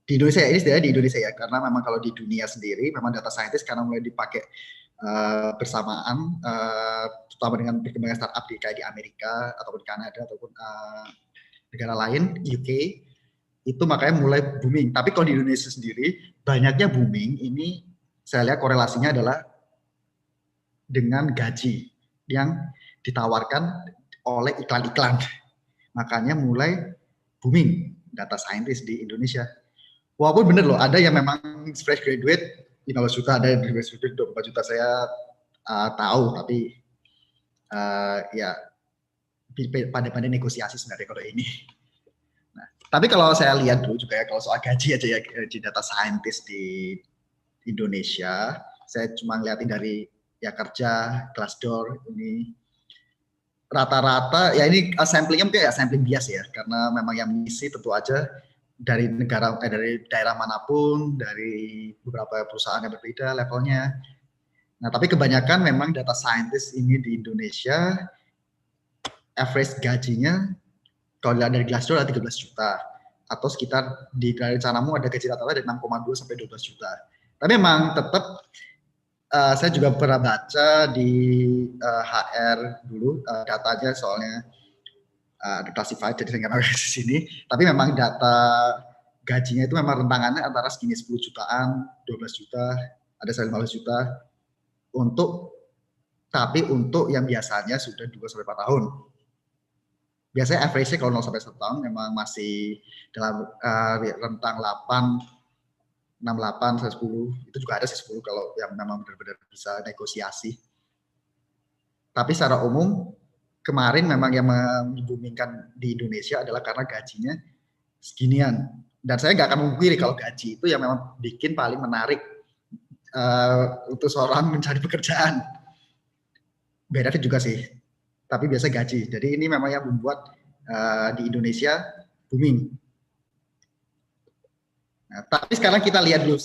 di Indonesia, ini setidaknya di Indonesia ya, karena memang kalau di dunia sendiri memang data scientist karena mulai dipakai bersamaan, terutama dengan perkembangan startup kayak di Amerika ataupun Kanada ataupun negara lain, UK, itu makanya mulai booming. Tapi kalau di Indonesia sendiri, banyaknya booming ini saya lihat korelasinya adalah dengan gaji yang ditawarkan oleh iklan-iklan. Makanya mulai booming data scientist di Indonesia. Walaupun bener loh, ada yang memang fresh graduate 15 juta, ada yang fresh graduate 24 juta, saya tahu, tapi ya pandai-pandai negosiasi sebenarnya kalau ini. Nah, tapi kalau saya lihat dulu juga ya, kalau soal gaji aja ya, gaji data scientist di Indonesia, saya cuma ngeliatin dari ya kerja, Glassdoor ini rata-rata ya ini samplingnya mungkin ya sampling bias ya, karena memang yang mengisi tentu aja dari negara dari daerah manapun, dari beberapa perusahaan yang berbeda levelnya. Nah, tapi kebanyakan memang data scientist ini di Indonesia average gajinya kalau dilihat dari Glassdoor ada 13 juta atau sekitar di rencanamu ada gaji rata-rata dari 6,2 sampai 12 juta. Tapi memang tetap saya juga pernah baca di HR dulu datanya soalnya classified jadi saya nggak mau di sini. Tapi memang data gajinya itu memang rentangannya antara segini 10 jutaan, 12 juta, ada 15 juta tapi untuk yang biasanya sudah 2-4 tahun. Biasanya average-nya kalau 0-1 tahun memang masih dalam rentang 68, 10, itu juga ada sih 10 kalau yang memang benar-benar bisa negosiasi. Tapi secara umum, kemarin memang yang membumingkan di Indonesia adalah karena gajinya seginian. Dan saya nggak akan memungkiri kalau gaji itu yang memang bikin paling menarik untuk seorang mencari pekerjaan. Benefit juga sih, tapi biasa gaji. Jadi ini memang yang membuat di Indonesia booming. Nah, tapi sekarang kita lihat dulu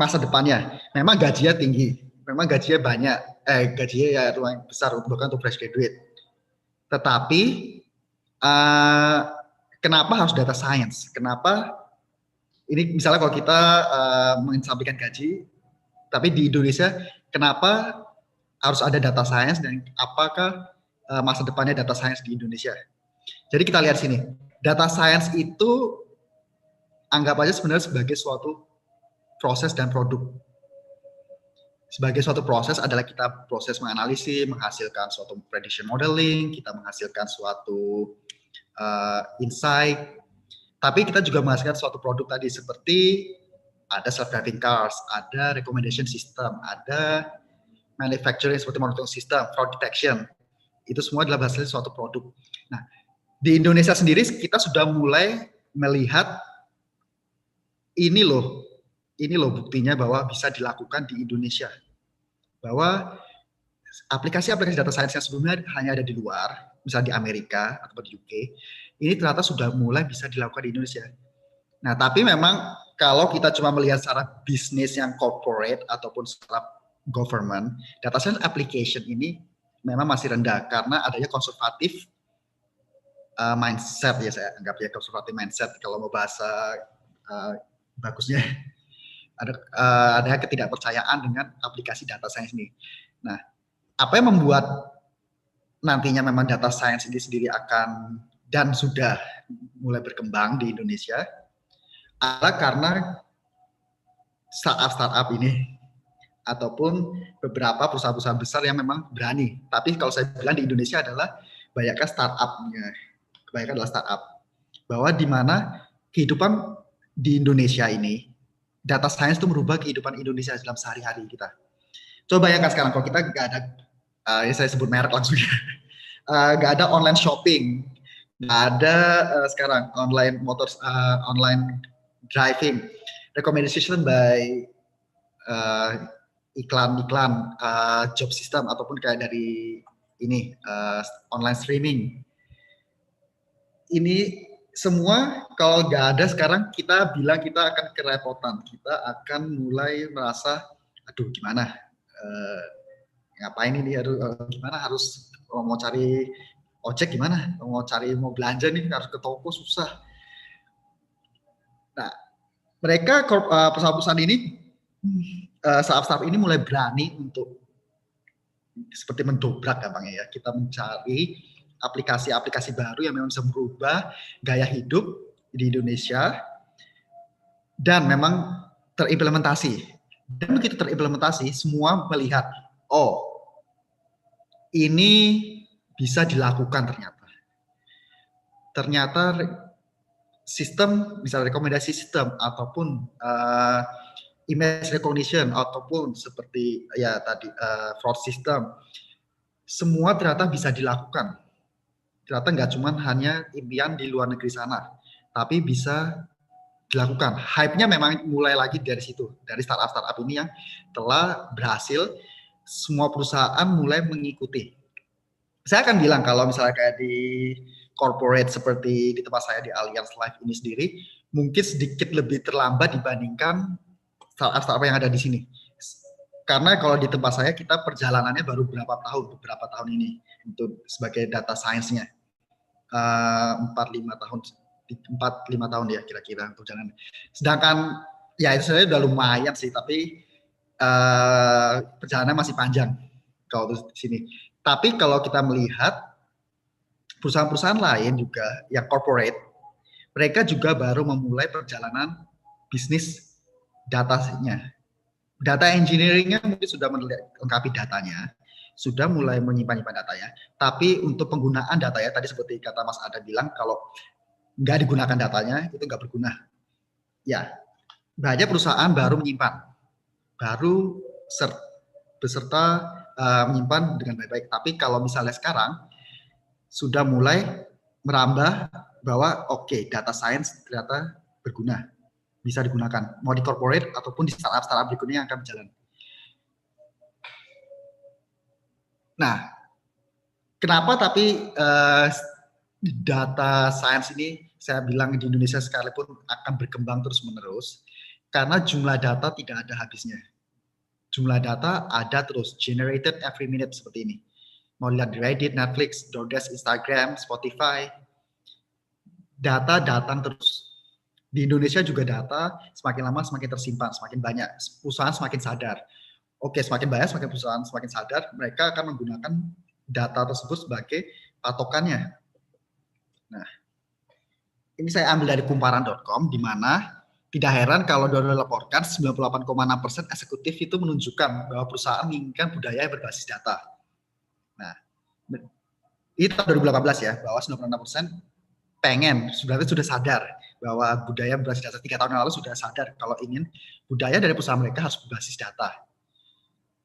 masa depannya. Memang gajinya tinggi, memang gajinya banyak, gajinya ya lumayan besar bahkan untuk fresh graduate. Tetapi kenapa harus data science? Kenapa ini misalnya kalau kita mengesampingkan gaji, tapi di Indonesia kenapa harus ada data science dan apakah masa depannya data science di Indonesia? Jadi kita lihat sini, data science itu anggap aja sebenarnya sebagai suatu proses dan produk. Sebagai suatu proses adalah kita proses menganalisis, menghasilkan suatu prediction modeling, kita menghasilkan suatu insight, tapi kita juga menghasilkan suatu produk tadi seperti ada self-driving cars, ada recommendation system, ada manufacturing seperti monitoring system, fraud detection. Itu semua adalah hasil suatu produk. Nah, di Indonesia sendiri kita sudah mulai melihat ini loh buktinya bahwa bisa dilakukan di Indonesia. Bahwa aplikasi-aplikasi data science yang sebelumnya hanya ada di luar, misalnya di Amerika atau di UK, ini ternyata sudah mulai bisa dilakukan di Indonesia. Nah, tapi memang kalau kita cuma melihat secara bisnis yang corporate ataupun secara government, data science application ini memang masih rendah karena adanya konservatif mindset, ya saya anggap ya konservatif mindset kalau mau bahasa bagusnya. Ada ketidakpercayaan dengan aplikasi data science ini. Nah, apa yang membuat nantinya memang data science ini sendiri akan dan sudah mulai berkembang di Indonesia adalah karena startup ini ataupun beberapa perusahaan-perusahaan besar yang memang berani. Tapi kalau saya bilang di Indonesia adalah banyaknya startupnya, kebanyakan adalah startup. Bahwa di mana kehidupan di Indonesia ini, data science itu merubah kehidupan Indonesia dalam sehari-hari kita. Coba bayangkan sekarang kalau kita nggak ada, saya sebut merek langsung ya, nggak ada online shopping, nggak ada sekarang online online driving, recommendation by iklan-iklan, job system ataupun kayak dari ini online streaming. Ini semua kalau nggak ada sekarang kita bilang kita akan kerepotan, kita akan mulai merasa, aduh gimana, ngapain ini, gimana harus mau cari ojek gimana, mau belanja nih harus ke toko susah. Nah, mereka perusahaan-perusahaan ini, startup ini mulai berani untuk seperti mendobrak gampangnya ya, kita mencari aplikasi-aplikasi baru yang memang bisa merubah gaya hidup di Indonesia dan memang terimplementasi. Dan begitu terimplementasi, semua melihat, oh ini bisa dilakukan ternyata. Ternyata sistem, misalnya rekomendasi sistem ataupun image recognition ataupun seperti ya tadi fraud system, semua ternyata bisa dilakukan. Ternyata nggak cuma hanya impian di luar negeri sana, tapi bisa dilakukan. Hype-nya memang mulai lagi dari situ, dari startup-startup ini yang telah berhasil, semua perusahaan mulai mengikuti. Saya akan bilang kalau misalnya kayak di corporate seperti di tempat saya di Allianz Life ini sendiri, mungkin sedikit lebih terlambat dibandingkan startup-startup yang ada di sini. Karena kalau di tempat saya kita perjalanannya baru beberapa tahun ini untuk sebagai data science-nya. 4-5 tahun ya kira-kira perjalanan. Sedangkan ya itu sebenarnya udah lumayan sih, tapi perjalanannya masih panjang kalau di sini. Tapi kalau kita melihat perusahaan-perusahaan lain juga yang corporate, mereka juga baru memulai perjalanan bisnis datanya. Data engineering-nya mungkin sudah melengkapi datanya, sudah mulai menyimpan datanya, tapi untuk penggunaan datanya tadi seperti kata Mas Ada bilang, kalau nggak digunakan datanya itu nggak berguna. Ya, banyak perusahaan baru menyimpan, baru beserta menyimpan dengan baik-baik. Tapi kalau misalnya sekarang sudah mulai merambah bahwa oke, data science ternyata berguna, bisa digunakan, mau di corporate ataupun di startup berikutnya yang akan berjalan. Nah, kenapa tapi data science ini saya bilang di Indonesia sekalipun akan berkembang terus-menerus, karena jumlah data tidak ada habisnya. Jumlah data ada terus, generated every minute seperti ini. Mau lihat di Reddit, Netflix, DoorDash, Instagram, Spotify, data datang terus. Di Indonesia juga data semakin lama semakin tersimpan, semakin banyak, perusahaan semakin sadar. Oke, semakin banyak, semakin perusahaan semakin sadar, mereka akan menggunakan data tersebut sebagai patokannya. Nah, ini saya ambil dari kumparan.com, di mana tidak heran kalau dilaporkan 98,6% eksekutif itu menunjukkan bahwa perusahaan menginginkan budaya yang berbasis data. Nah, ini tahun 2018 ya, bahwa 96% pengen, sebenarnya sudah sadar bahwa budaya berbasis data. 3 tahun yang lalu sudah sadar kalau ingin budaya dari perusahaan mereka harus berbasis data.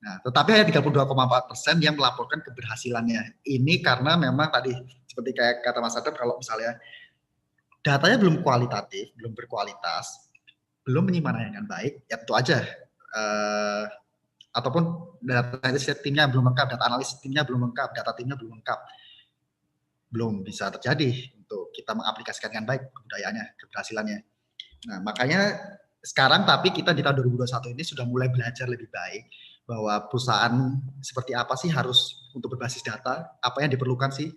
Nah, tetapi hanya 32,4% yang melaporkan keberhasilannya. Ini karena memang tadi seperti kayak kata Mas Adam, kalau misalnya datanya belum kualitatif, belum berkualitas, belum menyimpang dengan baik, ya tentu aja ataupun data scientist timnya belum lengkap, data analis timnya belum lengkap, data timnya belum lengkap, belum bisa terjadi untuk kita mengaplikasikan dengan baik kebudayaannya, keberhasilannya. Nah, makanya sekarang tapi kita di tahun 2021 ini sudah mulai belajar lebih baik bahwa perusahaan seperti apa sih harus untuk berbasis data, apa yang diperlukan sih,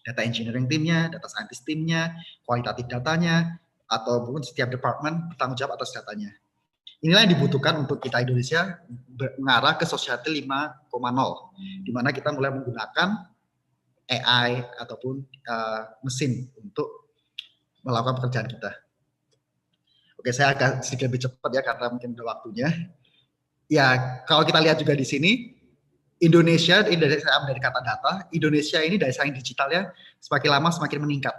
data engineering timnya, data scientist timnya, kualitatif datanya, ataupun setiap departemen bertanggung jawab atas datanya. Inilah yang dibutuhkan untuk kita Indonesia mengarah ke society 5.0, di mana kita mulai menggunakan AI ataupun mesin untuk melakukan pekerjaan kita. Oke, saya agak sedikit lebih cepat ya karena mungkin udah waktunya. Ya, kalau kita lihat juga di sini, Indonesia, ini dari kata data, Indonesia ini daya saing digitalnya semakin lama semakin meningkat.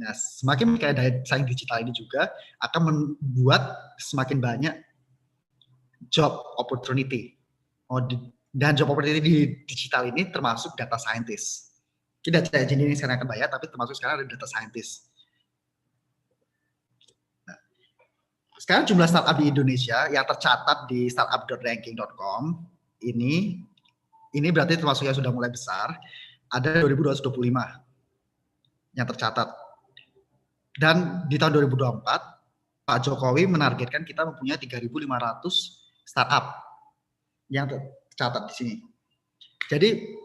Nah, semakin kayak daya saing digital ini juga akan membuat semakin banyak job opportunity. Dan job opportunity di digital ini termasuk data scientist. Kita data engineering sekarang akan banyak, tapi termasuk sekarang ada data scientist. Nah, sekarang jumlah startup di Indonesia yang tercatat di startup.ranking.com ini berarti termasuk yang sudah mulai besar, ada 2.225 yang tercatat. Dan di tahun 2024, Pak Jokowi menargetkan kita mempunyai 3.500 startup yang tercatat di sini. Jadi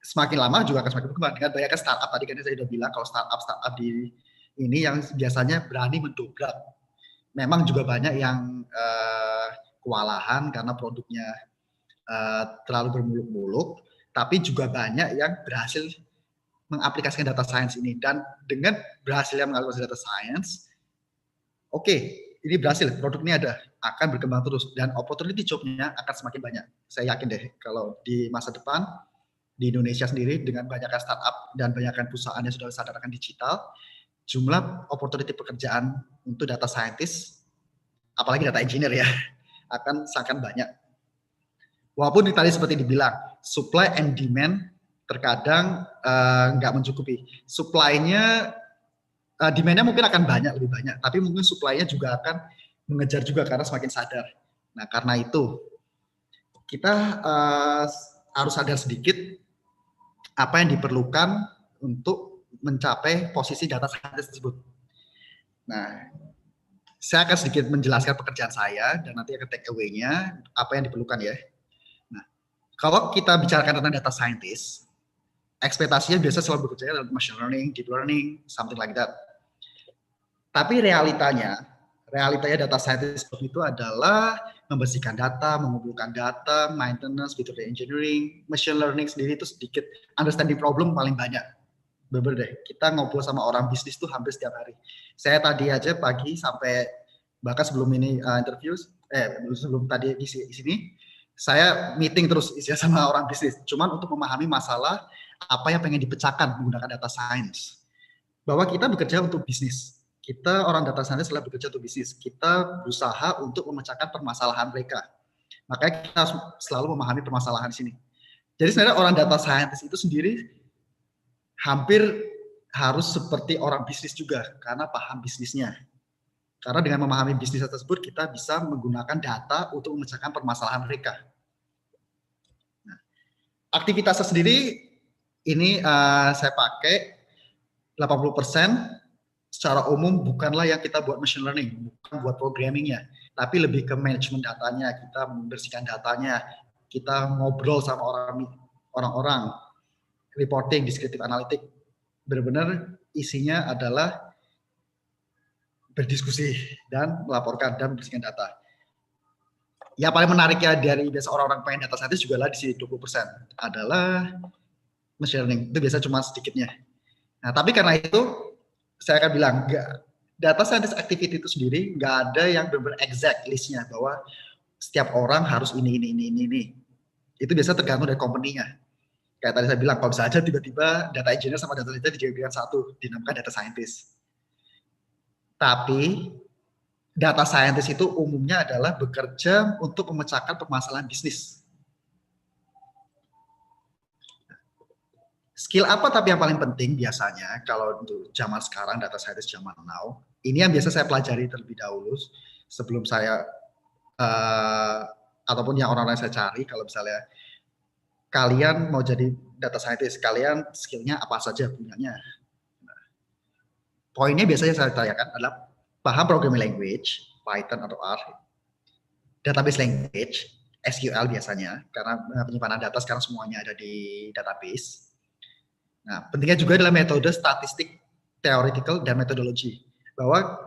semakin lama juga akan semakin berkembang. Dengan banyaknya startup, tadi kan saya sudah bilang kalau startup di ini yang biasanya berani mendobrak. Memang juga banyak yang kewalahan karena produknya terlalu bermuluk-muluk, tapi juga banyak yang berhasil mengaplikasikan data science ini. Dan dengan berhasilnya mengaplikasikan data science, oke, ini berhasil, produk ini ada, akan berkembang terus, dan opportunity job-nya akan semakin banyak. Saya yakin deh, kalau di masa depan, di Indonesia sendiri, dengan banyaknya startup dan banyaknya perusahaan yang sudah sadar akan digital, jumlah opportunity pekerjaan untuk data scientist, apalagi data engineer ya, akan sangat banyak. Walaupun tadi seperti dibilang, supply and demand terkadang nggak mencukupi. Supply-nya, demand-nya mungkin akan banyak, lebih banyak, tapi mungkin supply-nya juga akan mengejar juga karena semakin sadar. Nah, karena itu kita harus sadar sedikit apa yang diperlukan untuk mencapai posisi data scientist tersebut. Nah, saya akan sedikit menjelaskan pekerjaan saya dan nanti akan take away-nya apa yang diperlukan ya. Nah, kalau kita bicarakan tentang data scientist, ekspektasinya biasa selalu bekerja dalam machine learning, deep learning, something like that. Tapi realitanya data scientist itu adalah membersihkan data, mengumpulkan data, maintenance, fitur engineering, machine learning sendiri itu sedikit, understanding problem paling banyak. Bener deh, kita ngobrol sama orang bisnis tuh hampir setiap hari. Saya tadi aja pagi sampai bahkan sebelum ini sebelum tadi di sini, saya meeting terus sama orang bisnis, cuman untuk memahami masalah apa yang pengen dipecahkan menggunakan data science. Bahwa kita bekerja untuk bisnis. Kita orang data scientist adalah bekerja untuk bisnis. Kita berusaha untuk memecahkan permasalahan mereka. Makanya kita harus selalu memahami permasalahan di sini. Jadi sebenarnya orang data scientist itu sendiri hampir harus seperti orang bisnis juga karena paham bisnisnya. Karena dengan memahami bisnis tersebut kita bisa menggunakan data untuk memecahkan permasalahan mereka. Nah, aktivitasnya sendiri ini saya pakai 80% secara umum bukanlah yang kita buat machine learning, bukan buat programmingnya, tapi lebih ke manajemen datanya, kita membersihkan datanya, kita ngobrol sama orang-orang, reporting, descriptive analytic, benar-benar isinya adalah berdiskusi dan melaporkan dan membersihkan data. Yang paling menariknya dari biasa orang-orang pengen data scientist juga lah di sini 20% adalah machine learning, itu biasa cuma sedikitnya. Nah, tapi karena itu saya akan bilang, data scientist activity itu sendiri nggak ada yang benar-benar exact listnya bahwa setiap orang harus ini. Itu biasa tergantung dari company-nya. Kayak tadi saya bilang, kalau bisa aja tiba-tiba data engineer sama data scientist dijadikan satu, dinamakan data scientist. Tapi data scientist itu umumnya adalah bekerja untuk memecahkan permasalahan bisnis. skill apa tapi yang paling penting biasanya kalau untuk zaman sekarang, data scientist zaman now, ini yang biasa saya pelajari terlebih dahulu sebelum saya ataupun yang orang-orang saya cari. Kalau misalnya kalian mau jadi data scientist, kalian skillnya apa saja punyanya. Nah, poinnya biasanya saya tanyakan adalah paham programming language, Python atau R, database language, SQL biasanya, karena penyimpanan data sekarang semuanya ada di database. Nah, pentingnya juga adalah metode statistik, theoretical, dan metodologi. Bahwa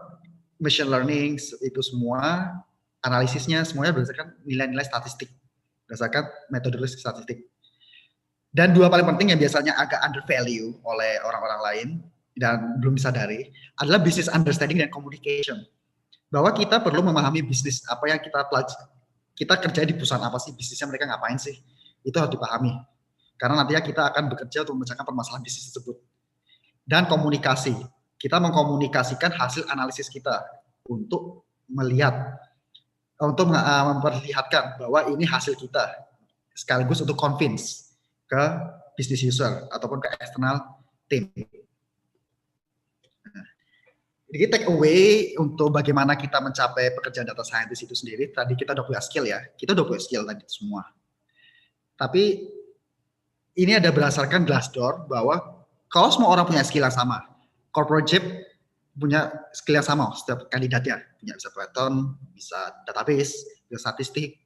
machine learning itu semua, analisisnya semuanya berdasarkan nilai-nilai statistik, berdasarkan metodologi statistik. Dan dua paling penting yang biasanya agak undervalue oleh orang-orang lain dan belum disadari adalah business understanding dan communication. Bahwa kita perlu memahami bisnis apa yang kita pelajari. Kita kerja di perusahaan apa sih, bisnisnya mereka ngapain sih, itu harus dipahami. Karena nantinya kita akan bekerja untuk memecahkan permasalahan bisnis tersebut. Dan komunikasi, kita mengkomunikasikan hasil analisis kita untuk melihat, untuk memperlihatkan bahwa ini hasil kita, sekaligus untuk convince ke business user ataupun ke external team. Jadi take away untuk bagaimana kita mencapai pekerjaan data scientist itu sendiri, tadi kita udah punya skill ya, kita udah punya skill tadi semua. Tapi ini ada berdasarkan Glassdoor bahwa kalau semua orang punya skill yang sama, corporate job punya skill yang sama, setiap kandidatnya punya bisa Python, bisa database, bisa statistik.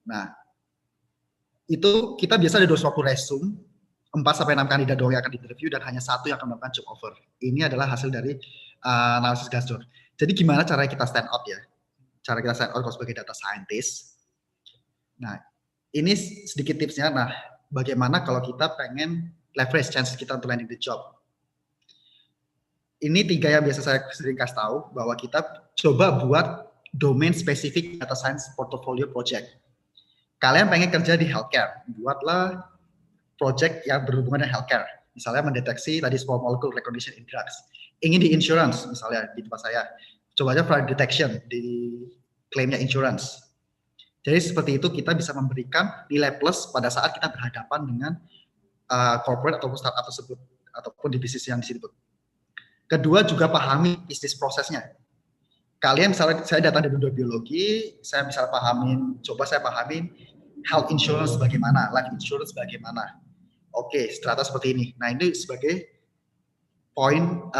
Nah, itu kita biasa ada 21 resume, 4-6 kandidat doang yang akan di-interview dan hanya 1 yang akan melakukan job offer. Ini adalah hasil dari analisis Glassdoor. Jadi gimana cara kita stand out ya? Cara kita stand out kalau sebagai data scientist. Nah, ini sedikit tipsnya. Nah, bagaimana kalau kita pengen leverage chance kita untuk landing the job? Ini 3 yang biasa saya sering kasih tahu, bahwa kita coba buat domain spesifik data science portfolio project. Kalian pengen kerja di healthcare, buatlah project yang berhubungan dengan healthcare. Misalnya mendeteksi tadi small molecule recognition in drugs. Ingin di insurance, misalnya di tempat saya, coba aja fraud detection di klaimnya insurance. Jadi seperti itu kita bisa memberikan nilai plus pada saat kita berhadapan dengan corporate ataupun startup tersebut, ataupun di bisnis yang disebut. Kedua juga pahami bisnis prosesnya. Kalian misalnya saya datang dari dunia biologi, saya bisa pahamin, coba saya pahamin health insurance bagaimana, life insurance bagaimana. Oke, strata seperti ini. Nah, ini sebagai poin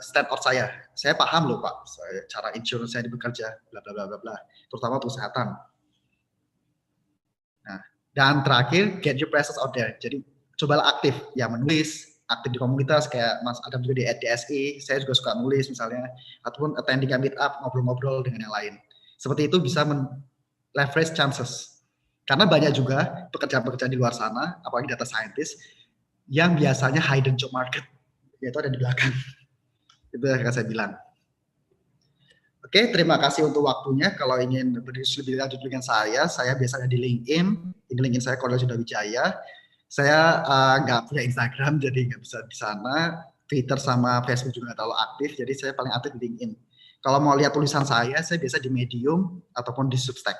stand out saya. Saya paham loh Pak, cara insurance saya bekerja, bla bla bla bla bla, terutama untuk kesehatan. Nah, dan terakhir get your presence out there. Jadi cobalah aktif, ya menulis, aktif di komunitas kayak Mas Adam juga di DSI, saya juga suka nulis misalnya, ataupun attending a meet up, ngobrol-ngobrol dengan yang lain. Seperti itu bisa leverage chances. Karena banyak juga pekerjaan-pekerjaan di luar sana, apalagi data scientist, yang biasanya hidden job market, yaitu ada di belakang. Itu yang saya bilang. Oke, terima kasih untuk waktunya. Kalau ingin berdiskusi lebih lanjut dengan saya biasanya di LinkedIn. Ini LinkedIn saya Cornel Sudawijaya. Saya nggak punya Instagram, jadi nggak bisa di sana. Twitter sama Facebook juga nggak terlalu aktif, jadi saya paling aktif di LinkedIn. Kalau mau lihat tulisan saya biasa di Medium ataupun di Substack.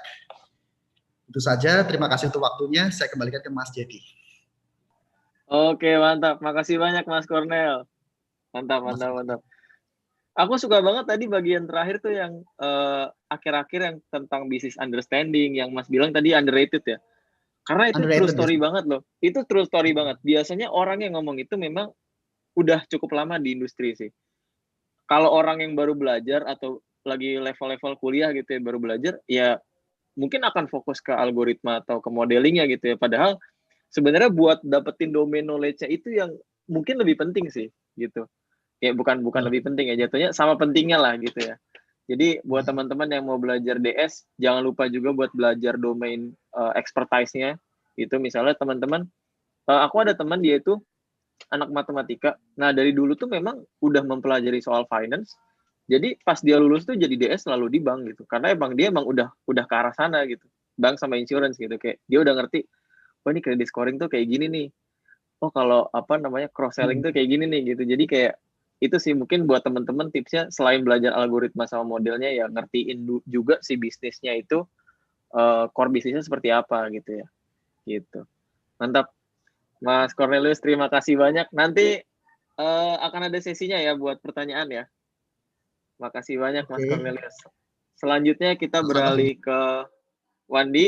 Itu saja, terima kasih untuk waktunya. Saya kembalikan ke Mas Jedi. Oke, mantap. Makasih banyak Mas Cornel. Mantap. Aku suka banget tadi bagian terakhir tuh yang akhir-akhir yang tentang business understanding, yang Mas bilang tadi underrated ya. Karena itu true story banget loh. Itu true story banget. Biasanya orang yang ngomong itu memang udah cukup lama di industri sih. Kalau orang yang baru belajar atau lagi level-level kuliah gitu ya, baru belajar, ya mungkin akan fokus ke algoritma atau ke modelingnya gitu ya. Padahal sebenarnya buat dapetin domain knowledge-nya itu yang mungkin lebih penting sih gitu. Ya bukan lebih penting ya, jatuhnya sama pentingnya lah gitu ya. Jadi buat teman-teman yang mau belajar DS, jangan lupa juga buat belajar domain expertise-nya. Itu misalnya teman-teman, aku ada teman dia itu anak matematika. Nah dari dulu tuh memang udah mempelajari soal finance. Jadi pas dia lulus tuh jadi DS selalu di bank gitu. Karena dia emang udah ke arah sana gitu. Bank sama insurance gitu. Kayak dia udah ngerti, oh ini credit scoring tuh kayak gini nih. Oh kalau cross selling tuh kayak gini nih gitu. Jadi kayak itu sih mungkin buat teman-teman tipsnya, selain belajar algoritma sama modelnya, ya ngertiin juga si bisnisnya itu core bisnisnya seperti apa gitu ya. Gitu. Mantap. Mas Cornelius, terima kasih banyak. Nanti akan ada sesinya ya buat pertanyaan ya. Makasih banyak Mas Oke. Cornelius. Selanjutnya kita Sama-sama. beralih ke Wandi.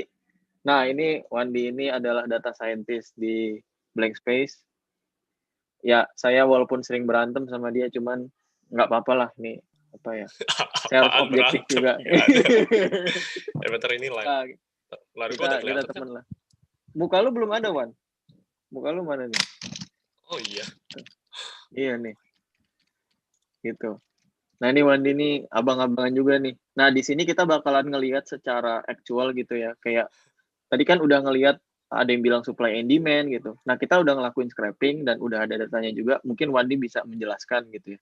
Nah, ini Wandi ini adalah data scientist di Blank Space. Ya, saya walaupun sering berantem sama dia, cuman nggak apa-apa lah nih, apa ya. Saya harus Apaan objektif berantem? juga. Nggak ada. Bentar ini live. Nah, Live gua udah kita kelihatan kan? temen lah. Muka lu belum ada, Wan. Muka lu mana nih? Oh iya. Iya nih. Gitu. Nah, ini Wandi nih abang-abangan juga nih. Nah, di sini kita bakalan ngelihat secara actual gitu ya. Kayak tadi kan udah ngelihat ada yang bilang supply and demand gitu. Nah, kita udah ngelakuin scraping dan udah ada datanya juga. Mungkin Wandi bisa menjelaskan gitu ya.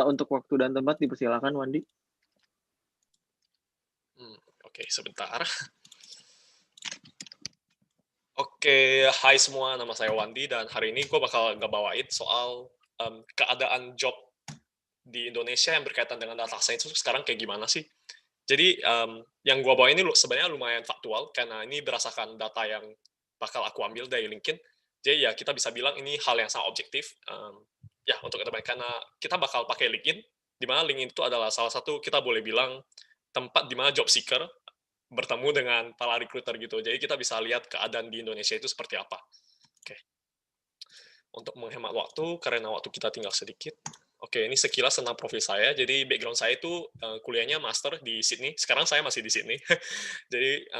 Untuk waktu dan tempat dipersilakan Wandi. Oke, sebentar. Oke, hai semua, nama saya Wandi dan hari ini gue bakal ngebawain soal keadaan job di Indonesia yang berkaitan dengan data science itu sekarang kayak gimana sih. Jadi yang gue bawa ini sebenarnya lumayan faktual karena ini berdasarkan data yang bakal aku ambil dari LinkedIn. Jadi ya kita bisa bilang ini hal yang sangat objektif. Ya untuk teman-teman karena kita bakal pakai LinkedIn, di mana LinkedIn itu adalah salah satu kita boleh bilang tempat di mana job seeker bertemu dengan para recruiter gitu. Jadi kita bisa lihat keadaan di Indonesia itu seperti apa. Oke. Untuk menghemat waktu, karena waktu kita tinggal sedikit. Oke, ini sekilas tentang profil saya. Jadi background saya itu kuliahnya master di Sydney. Sekarang saya masih di Sydney. Jadi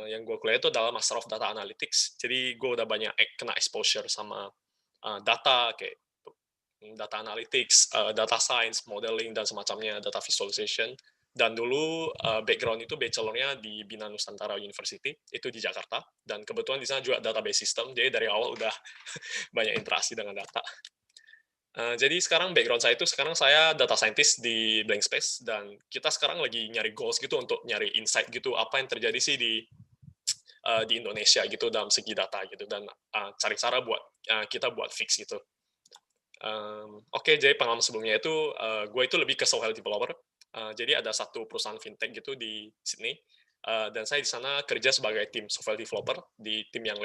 yang gue kuliah itu adalah Master of Data Analytics. Jadi gue udah banyak kena exposure sama data, kayak data analytics, data science, modeling, dan semacamnya, data visualization. Dan dulu background itu bachelornya di Bina Nusantara University, itu di Jakarta. Dan kebetulan di sana juga database system, jadi dari awal udah banyak interaksi dengan data. Jadi sekarang background saya itu, sekarang saya data scientist di Blank Space, dan kita sekarang lagi nyari goals gitu untuk nyari insight gitu, apa yang terjadi sih di Indonesia gitu dalam segi data gitu, dan cari cara buat kita buat fix gitu. Oke, jadi pengalaman sebelumnya itu, gue itu lebih ke software developer. Jadi ada satu perusahaan fintech gitu di Sydney, dan saya di sana kerja sebagai tim software developer di tim yang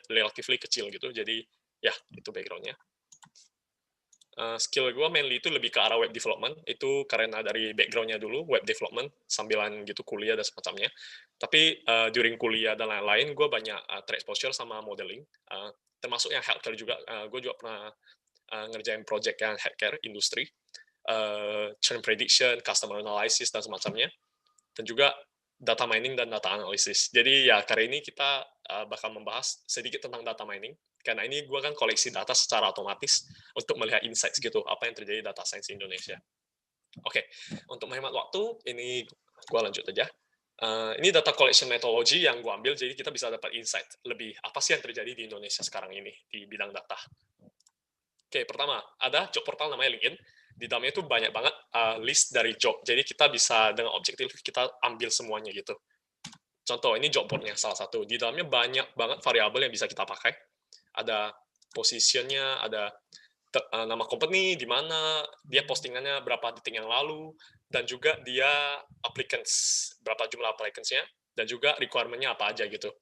relatively kecil gitu. Jadi ya itu backgroundnya. Skill gue mainly itu lebih ke arah web development, itu karena dari backgroundnya dulu web development sambilan gitu kuliah dan semacamnya. Tapi during kuliah dan lain-lain gue banyak terexposure sama modeling, termasuk yang healthcare juga. Gue juga pernah ngerjain project yang healthcare industri, churn prediction, customer analysis dan semacamnya, dan juga data mining dan data analysis. Jadi ya kali ini kita bakal membahas sedikit tentang data mining, karena ini gue kan koleksi data secara otomatis untuk melihat insights gitu, apa yang terjadi data science di Indonesia. Oke, untuk menghemat waktu, ini gue lanjut aja. Ini data collection methodology yang gue ambil, jadi kita bisa dapat insight lebih apa sih yang terjadi di Indonesia sekarang ini di bidang data. Oke, pertama, ada job portal namanya LinkedIn. Di dalamnya itu banyak banget list dari job. Jadi kita bisa dengan objektif kita ambil semuanya gitu. Contoh, ini job board-nya salah satu. Di dalamnya banyak banget variabel yang bisa kita pakai. Ada positionnya, ada nama company, di mana dia postingannya berapa detik yang lalu, dan juga dia applicants, berapa jumlah applicants-nya, dan juga requirement-nya apa aja gitu.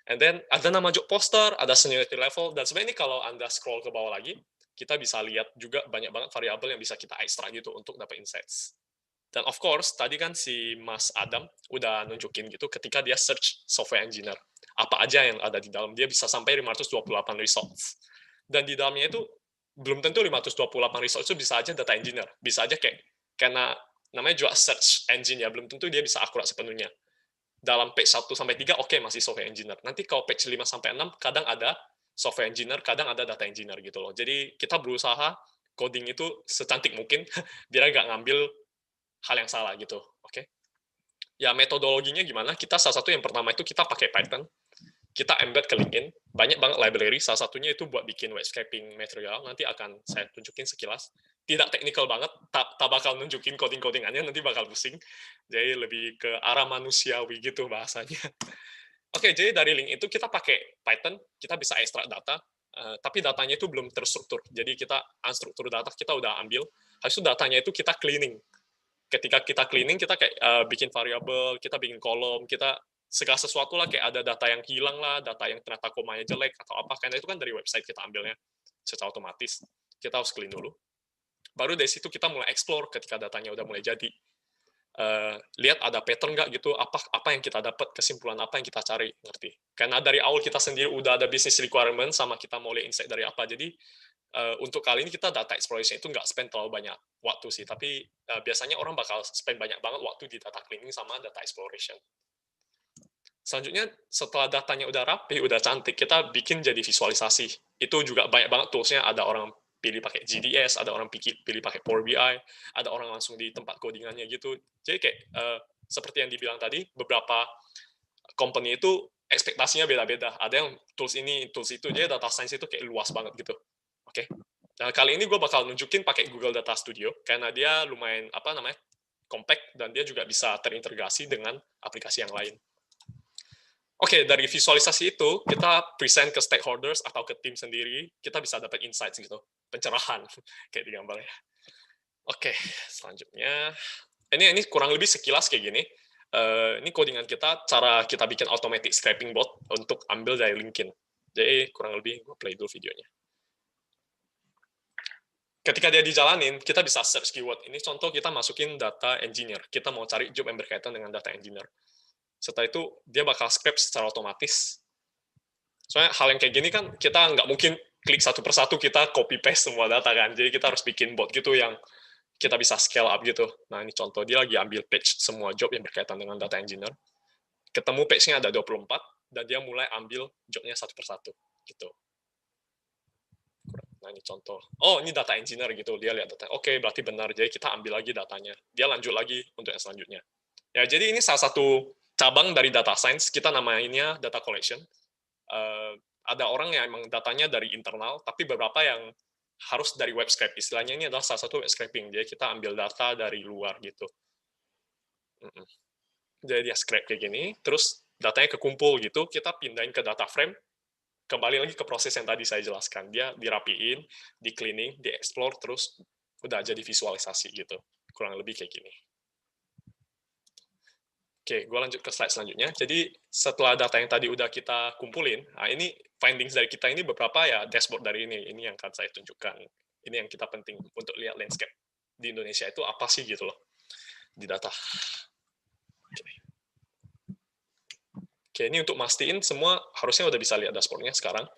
And then ada nama job poster, ada seniority level, dan sebenarnya ini kalau Anda scroll ke bawah lagi, kita bisa lihat juga banyak banget variabel yang bisa kita ekstrak gitu untuk dapat insights. Dan of course, tadi kan si Mas Adam udah nunjukin gitu ketika dia search software engineer. Apa aja yang ada di dalam, dia bisa sampai 528 results. Dan di dalamnya itu, belum tentu 528 results itu bisa aja data engineer. Bisa aja kayak, karena namanya juga search engine ya, belum tentu dia bisa akurat sepenuhnya. Dalam page 1-3, oke, masih software engineer. Nanti kalau page 5-6, kadang ada software engineer, kadang ada data engineer gitu loh. Jadi kita berusaha coding itu secantik mungkin, biar nggak ngambil hal yang salah gitu. Oke. Ya metodologinya gimana? Kita salah satu yang pertama itu kita pakai Python. Kita embed ke LinkedIn. Banyak banget library. Salah satunya itu buat bikin web scraping material. Nanti akan saya tunjukin sekilas. Tidak technical banget. Tak bakal nunjukin coding-codingannya. Nanti bakal pusing. Jadi lebih ke arah manusiawi gitu bahasanya. Oke, jadi dari link itu kita pakai Python. Kita bisa ekstrak data. Tapi datanya itu belum terstruktur. Jadi kita unstruktur data kita udah ambil. Habis itu datanya itu kita cleaning. Ketika kita cleaning, kita kayak bikin variabel, kita bikin kolom, kita segala sesuatu lah, kayak ada data yang hilang lah, data yang ternyata komanya jelek atau apa, karena itu kan dari website kita ambilnya secara otomatis. Kita harus clean dulu. Baru dari situ kita mulai explore ketika datanya udah mulai jadi. Lihat ada pattern nggak gitu, apa yang kita dapat, kesimpulan apa yang kita cari, ngerti. Karena dari awal kita sendiri udah ada business requirement sama kita mau lihat insight dari apa, jadi untuk kali ini kita data exploration itu nggak spend terlalu banyak waktu sih, tapi biasanya orang bakal spend banyak banget waktu di data cleaning sama data exploration. Selanjutnya, setelah datanya udah rapi, udah cantik, kita bikin jadi visualisasi. Itu juga banyak banget tools-nya, ada orang pilih pakai GDS, ada orang pilih pakai Power BI, ada orang langsung di tempat codingannya gitu. Jadi kayak seperti yang dibilang tadi, beberapa company itu ekspektasinya beda-beda. Ada yang tools ini, tools itu, jadi data science itu kayak luas banget gitu. Oke. Nah, kali ini gue bakal nunjukin pakai Google Data Studio, karena dia lumayan, compact, dan dia juga bisa terintegrasi dengan aplikasi yang lain. Oke, dari visualisasi itu, kita present ke stakeholders atau ke tim sendiri, kita bisa dapat insights gitu, pencerahan, kayak di gambarnya. Oke, selanjutnya, ini kurang lebih sekilas kayak gini. Ini codingan kita, cara kita bikin automatic scraping bot untuk ambil dari LinkedIn. Jadi, kurang lebih, gue play dulu videonya. Ketika dia dijalanin, kita bisa search keyword. Ini contoh kita masukin data engineer. Kita mau cari job yang berkaitan dengan data engineer. Setelah itu, dia bakal scrape secara otomatis. Soalnya hal yang kayak gini kan, kita nggak mungkin klik satu persatu, kita copy-paste semua data kan. Jadi kita harus bikin bot gitu yang kita bisa scale up gitu. Nah, ini contoh. Dia lagi ambil page semua job yang berkaitan dengan data engineer. Ketemu page-nya ada 24, dan dia mulai ambil job-nya satu persatu. Gitu. Nah, ini contoh. Oh, ini data engineer gitu. Dia lihat data. Oke, berarti benar. Jadi kita ambil lagi datanya. Dia lanjut lagi untuk yang selanjutnya. Ya, jadi ini salah satu cabang dari data science. Kita namanya data collection. Ada orang yang emang datanya dari internal, tapi beberapa yang harus dari web scrape. Istilahnya ini adalah salah satu web scraping. Jadi kita ambil data dari luar gitu. Jadi dia scrape kayak gini. Terus datanya kekumpul gitu. Kita pindahin ke data frame. Kembali lagi ke proses yang tadi saya jelaskan. Dia dirapiin, di cleaning, di explore, terus udah jadi visualisasi gitu. Kurang lebih kayak gini. Oke, gue lanjut ke slide selanjutnya. Jadi setelah data yang tadi udah kita kumpulin, nah ini findings dari kita ini beberapa ya dashboard dari ini. Ini yang akan saya tunjukkan. Ini yang kita penting untuk lihat landscape di Indonesia itu apa sih gitu loh di data. Oke, ini untuk mastiin semua harusnya udah bisa lihat dashboard-nya sekarang.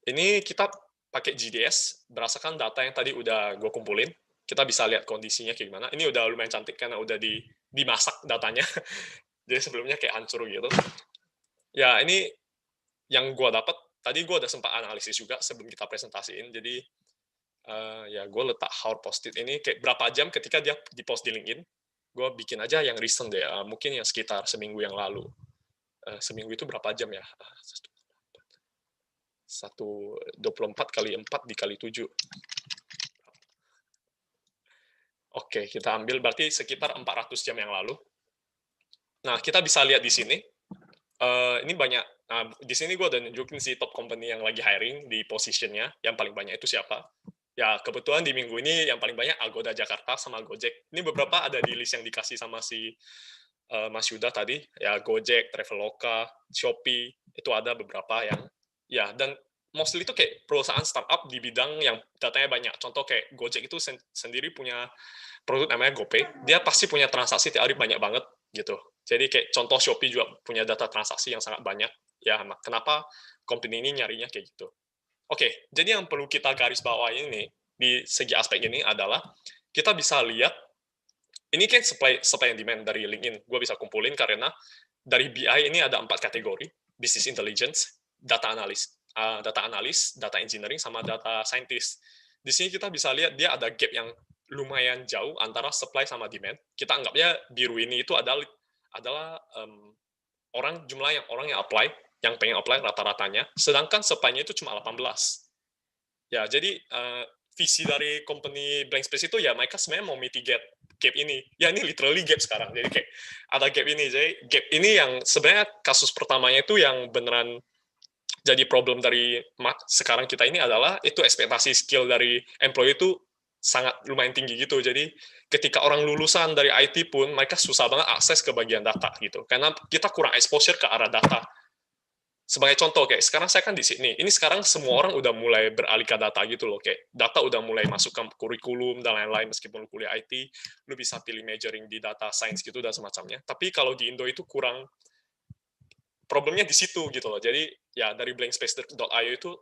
Ini kita pakai GDS, berdasarkan data yang tadi udah gue kumpulin, kita bisa lihat kondisinya kayak gimana. Ini udah lumayan cantik karena udah dimasak datanya. Jadi sebelumnya kayak hancur gitu. Ya, ini yang gue dapat, tadi gue udah sempat analisis juga sebelum kita presentasiin. Jadi, ya gue letak how posted ini kayak berapa jam ketika dia di-post di LinkedIn. Gue bikin aja yang recent deh, mungkin yang sekitar seminggu yang lalu. Seminggu itu berapa jam ya? 24 kali 4 dikali 7. Oke, kita ambil berarti sekitar 400 jam yang lalu. Nah, kita bisa lihat di sini. Ini banyak. Nah, di sini gue udah nunjukin si top company yang lagi hiring di positionnya. Yang paling banyak itu siapa? Ya, kebetulan di minggu ini yang paling banyak Agoda Jakarta sama Gojek. Ini beberapa ada di list yang dikasih sama si Mas Yuda tadi. Ya, Gojek, Traveloka, Shopee, itu ada beberapa yang, ya, dan mostly itu kayak perusahaan startup di bidang yang datanya banyak. Contoh kayak Gojek itu sendiri punya produk namanya GoPay. Dia pasti punya transaksi tiap hari banyak banget, gitu. Jadi kayak contoh Shopee juga punya data transaksi yang sangat banyak. Ya, kenapa company ini nyarinya kayak gitu. Oke, jadi yang perlu kita garis bawahi ini di segi aspek ini adalah kita bisa lihat ini kan supply and demand dari LinkedIn. Gue bisa kumpulin karena dari BI ini ada 4 kategori: business intelligence, data analis, data engineering, sama data scientist. Di sini kita bisa lihat dia ada gap yang lumayan jauh antara supply sama demand. Kita anggapnya biru ini itu adalah jumlah orang yang apply, yang pengen apply rata-ratanya, sedangkan supply-nya itu cuma 18. Ya, jadi visi dari company Blank Space itu ya mereka sebenarnya mau mitigate gap ini. Ya, ini literally gap sekarang. Jadi kayak ada gap ini. Jadi gap ini yang sebenarnya kasus pertamanya itu yang beneran jadi problem dari sekarang kita ini adalah itu ekspektasi skill dari employee itu sangat lumayan tinggi gitu. Jadi ketika orang lulusan dari IT pun mereka susah banget akses ke bagian data gitu. Karena kita kurang exposure ke arah data. Sebagai contoh kayak sekarang saya kan di sini. Ini sekarang semua orang udah mulai beralih ke data gitu loh. Kayak data udah mulai masuk ke kurikulum dan lain-lain meskipun lu kuliah IT, lu bisa pilih majoring di data science gitu dan semacamnya. Tapi kalau di Indo itu kurang problemnya di situ gitu loh. Jadi ya dari blankspace.io itu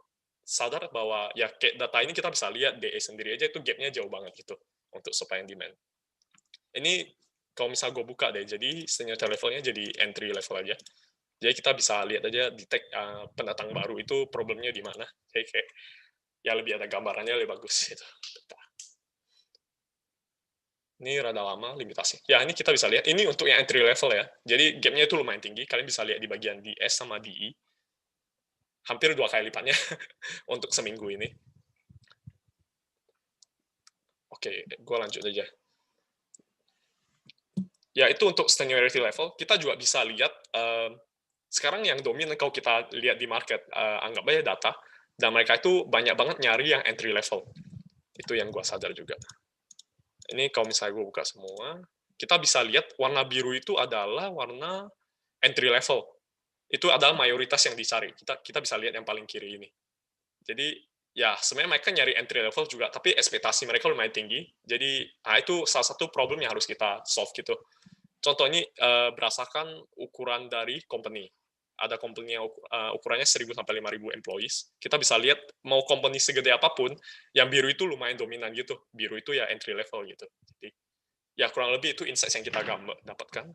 sadar bahwa ya kayak data ini kita bisa lihat DE sendiri aja itu gapnya jauh banget gitu untuk supply and demand. Ini kalau misal gue buka deh, jadi seniority levelnya jadi entry level aja. Jadi kita bisa lihat aja detect pendatang baru itu problemnya di mana. Jadi kayak ya lebih ada gambarannya lebih bagus gitu. Ini rada lama limitasi. Ya ini kita bisa lihat. Ini untuk yang entry level ya. Jadi gapnya itu lumayan tinggi. Kalian bisa lihat di bagian DS sama DE. Hampir 2 kali lipatnya untuk seminggu ini. Oke, gue lanjut aja. Ya itu untuk seniority level. Kita juga bisa lihat sekarang yang dominan kalau kita lihat di market, anggap aja data, dan mereka itu banyak banget nyari yang entry level. Itu yang gue sadar juga. Ini kalau misalnya gue buka semua, kita bisa lihat warna biru itu adalah warna entry level. Itu adalah mayoritas yang dicari. Kita bisa lihat yang paling kiri ini. Jadi ya sebenarnya mereka nyari entry level juga, tapi ekspektasi mereka lumayan tinggi. Jadi itu salah satu problem yang harus kita solve gitu. Contoh ini berdasarkan ukuran dari company. Ada company yang ukurannya 1.000 sampai 5.000 employees. Kita bisa lihat mau company segede apapun, yang biru itu lumayan dominan gitu. Biru itu ya entry level gitu. Jadi ya kurang lebih itu insights yang kita dapatkan.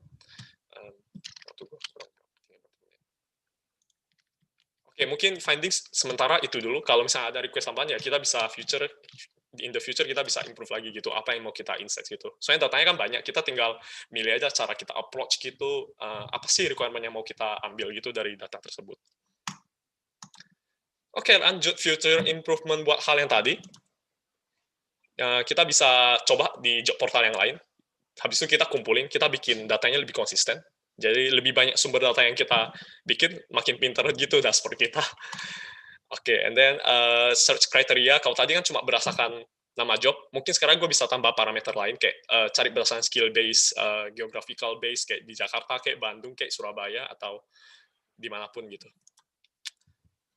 Oke, mungkin findings sementara itu dulu. Kalau misalnya ada request tambahan ya kita bisa in the future kita bisa improve lagi gitu, apa yang mau kita insight gitu. Soalnya datanya kan banyak, kita tinggal milih aja cara kita approach gitu, apa sih requirement yang mau kita ambil gitu dari data tersebut. Oke, lanjut future improvement buat hal yang tadi. Kita bisa coba di job portal yang lain. Habis itu kita kumpulin, kita bikin datanya lebih konsisten. Jadi lebih banyak sumber data yang kita bikin, makin pinter gitu dashboard kita. Oke, and then search criteria, kalau tadi kan cuma berdasarkan nama job, mungkin sekarang gue bisa tambah parameter lain, kayak cari berdasarkan skill base, geographical base, kayak di Jakarta, kayak Bandung, kayak Surabaya, atau dimanapun gitu.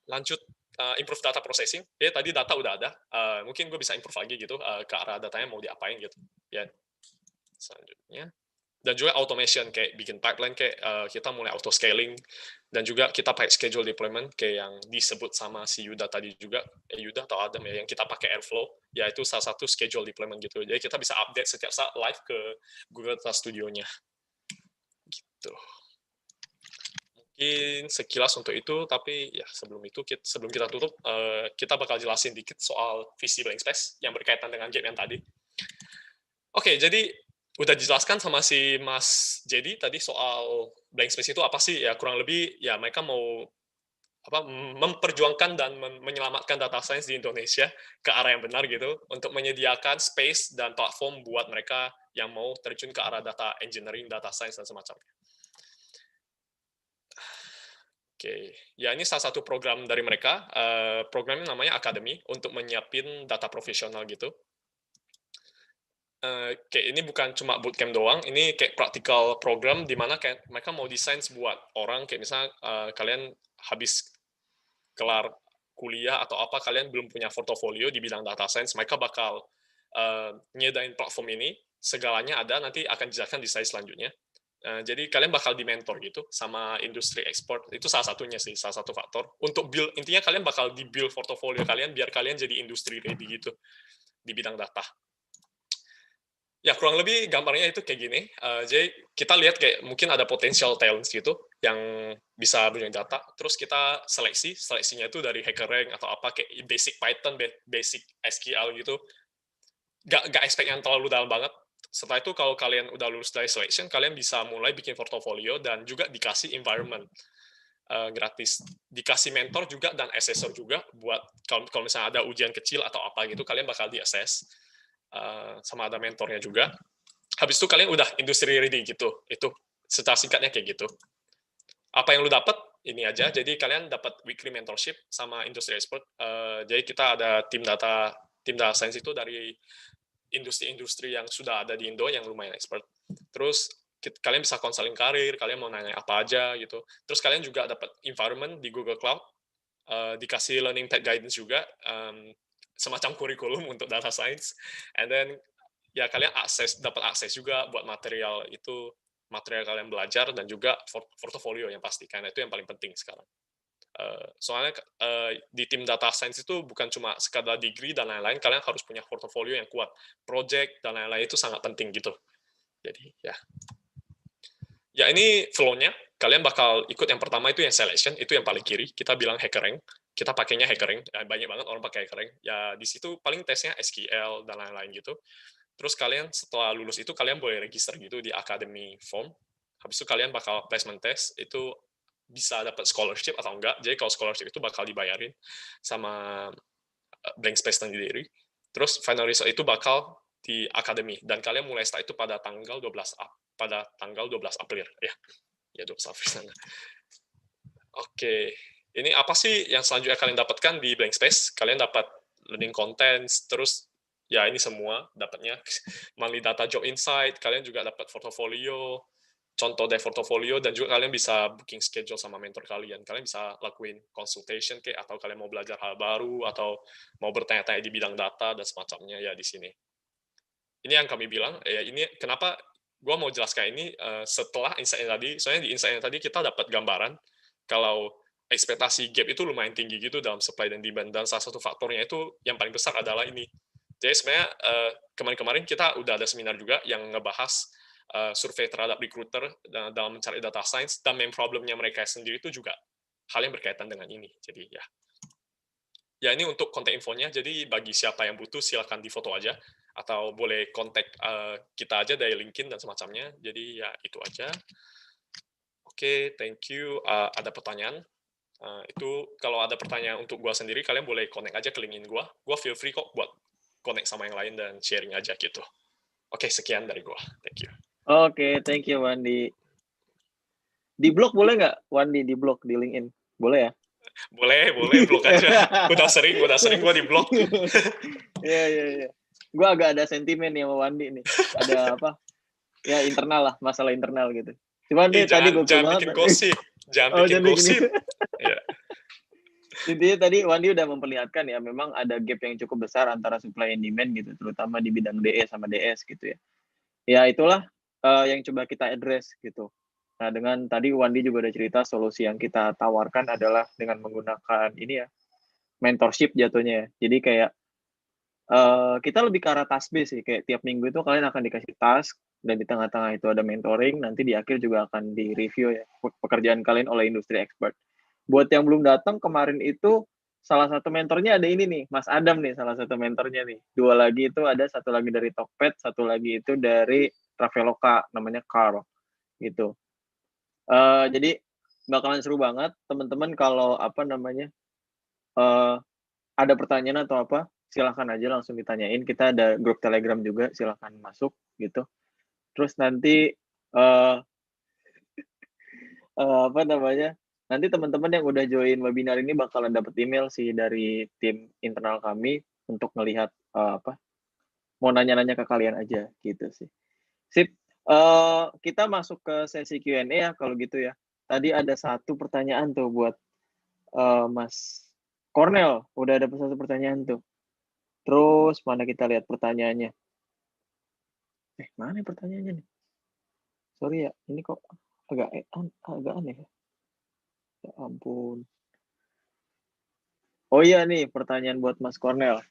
Lanjut, improve data processing. Ya, tadi data udah ada, mungkin gue bisa improve lagi gitu, ke arah datanya mau diapain gitu. Ya, selanjutnya. Dan juga automation, kayak bikin pipeline, kayak kita mulai auto scaling, dan juga kita pakai schedule deployment kayak yang disebut sama si Yuda tadi juga, Yuda atau Adam ya, yang kita pakai Airflow, yaitu salah satu schedule deployment gitu. Jadi kita bisa update setiap saat live ke Google Data Studio-nya. Gitu. Mungkin sekilas untuk itu, tapi ya sebelum kita tutup, kita bakal jelasin dikit soal visi blank space yang berkaitan dengan gap yang tadi. Oke, jadi udah dijelaskan sama si Mas Jadi tadi soal blank space itu apa sih, ya kurang lebih ya mereka mau memperjuangkan dan menyelamatkan data science di Indonesia ke arah yang benar gitu, untuk menyediakan space dan platform buat mereka yang mau terjun ke arah data engineering, data science dan semacamnya. Oke, ya ini salah satu program dari mereka, programnya namanya Academy, untuk menyiapin data profesional gitu. Kayak ini bukan cuma bootcamp doang, ini kayak practical program di mana kayak mereka mau desain buat orang, kayak misalnya kalian habis kelar kuliah atau apa, kalian belum punya portofolio di bidang data science, mereka bakal nyedain platform ini, segalanya ada, nanti akan dijelaskan di slide selanjutnya. Jadi kalian bakal di-mentor gitu sama industri ekspor, itu salah satunya sih, salah satu faktor. Untuk build, intinya kalian bakal di-build portofolio kalian biar kalian jadi industri ready gitu di bidang data. Ya kurang lebih gambarnya itu kayak gini. Jadi kita lihat kayak mungkin ada potential talents gitu yang bisa punya data. Terus kita seleksinya itu dari HackerRank atau apa, kayak basic Python, basic SQL gitu. Gak expect yang terlalu dalam banget. Setelah itu kalau kalian udah lulus dari selection, kalian bisa mulai bikin portfolio dan juga dikasih environment gratis. Dikasih mentor juga dan assessor juga buat kalau misalnya ada ujian kecil atau apa gitu, kalian bakal di-assess. Sama ada mentornya juga. Habis itu kalian udah industry ready gitu. Itu secara singkatnya kayak gitu. Apa yang lu dapat ini aja. Jadi kalian dapat weekly mentorship sama industry expert. Jadi kita ada tim data science itu dari industri-industri yang sudah ada di Indo yang lumayan expert. Terus kalian bisa konseling karir, kalian mau nanya apa aja gitu. Terus kalian juga dapat environment di Google Cloud, dikasih learning path guidance juga, semacam kurikulum untuk data science, and then ya kalian dapat akses juga buat material kalian belajar, dan juga portofolio yang pasti, karena itu yang paling penting sekarang. Soalnya di tim data science itu bukan cuma sekadar degree dan lain-lain, kalian harus punya portofolio yang kuat, project dan lain-lain itu sangat penting gitu. Jadi ya ini flow-nya. Kalian bakal ikut yang pertama itu yang selection, itu yang paling kiri, kita bilang HackerRank. Kita pakainya HackerRank, banyak banget orang pakai HackerRank. Ya di situ paling tesnya SQL dan lain-lain gitu. Terus kalian setelah lulus itu kalian boleh register gitu di academy form. Habis itu kalian bakal placement test, itu bisa dapat scholarship atau enggak. Jadi kalau scholarship itu bakal dibayarin sama Blank Space sendiri. Terus final result itu bakal di academy, dan kalian mulai start itu pada tanggal 12 April ya 12 April sana. Oke. Ini apa sih yang selanjutnya kalian dapatkan di Blank Space? Kalian dapat learning contents, terus ya ini semua dapatnya monthly data job insight, kalian juga dapat portofolio, contoh dari portofolio, dan juga kalian bisa booking schedule sama mentor kalian. Kalian bisa lakuin consultation atau kalian mau belajar hal baru atau mau bertanya-tanya di bidang data dan semacamnya ya di sini. Ini yang kami bilang, ini kenapa gue mau jelaskan ini setelah insight tadi. Soalnya di insight tadi kita dapat gambaran kalau ekspektasi gap itu lumayan tinggi gitu dalam supply dan demand, dan salah satu faktornya itu yang paling besar adalah ini. Jadi sebenarnya kemarin-kemarin kita udah ada seminar juga yang ngebahas survei terhadap recruiter dalam mencari data science, dan main problemnya mereka sendiri itu juga hal yang berkaitan dengan ini. Jadi ya ini untuk kontak infonya. Jadi bagi siapa yang butuh silakan difoto aja, atau boleh kontak kita aja dari LinkedIn dan semacamnya. Jadi ya itu aja. Oke, thank you. Ada pertanyaan? Itu kalau ada pertanyaan untuk gua sendiri, kalian boleh connect aja ke LinkedIn gua. Gua feel free kok buat connect sama yang lain dan sharing aja gitu. Oke, sekian dari gua. Thank you. Oke, thank you Wandi. Di blog boleh nggak Wandi, di blog di LinkedIn? Boleh ya? Boleh blog aja. Udah sering gua di blog. Iya. Gua agak ada sentimen nih sama Wandi nih. Ada apa? Ya internal lah, masalah internal gitu. Cuman nih tadi gue jangan bikin gosip. Jangan bikin gosip. Ya. Intinya tadi Wandi udah memperlihatkan ya, memang ada gap yang cukup besar antara supply and demand gitu, terutama di bidang DE sama DS gitu ya. Ya itulah yang coba kita address gitu. Nah dengan tadi Wandi juga udah cerita, solusi yang kita tawarkan adalah dengan menggunakan ini ya, mentorship jatuhnya. Jadi kayak kita lebih ke arah task based sih, kayak tiap minggu itu kalian akan dikasih task, dan di tengah-tengah itu ada mentoring, nanti di akhir juga akan di-review ya pekerjaan kalian oleh industri expert. Buat yang belum datang, kemarin itu salah satu mentornya ada ini nih, Mas Adam nih, salah satu mentornya nih. 2 lagi itu ada, satu lagi dari Tokped, satu lagi itu dari Traveloka, namanya Carl, gitu. Jadi bakalan seru banget, teman-teman kalau ada pertanyaan atau apa, silahkan aja langsung ditanyain. Kita ada grup Telegram juga, silahkan masuk gitu. Terus nanti nanti teman-teman yang udah join webinar ini bakalan dapat email sih dari tim internal kami untuk melihat mau nanya-nanya ke kalian aja gitu sih. Sip. Kita masuk ke sesi Q&A ya kalau gitu ya. Tadi ada satu pertanyaan tuh buat Mas Cornel, udah ada satu pertanyaan tuh. Terus mana kita lihat pertanyaannya? Mana pertanyaannya nih? Sorry ya, ini kok agak aneh ya. Ya ampun. Oh iya nih, pertanyaan buat Mas Cornel.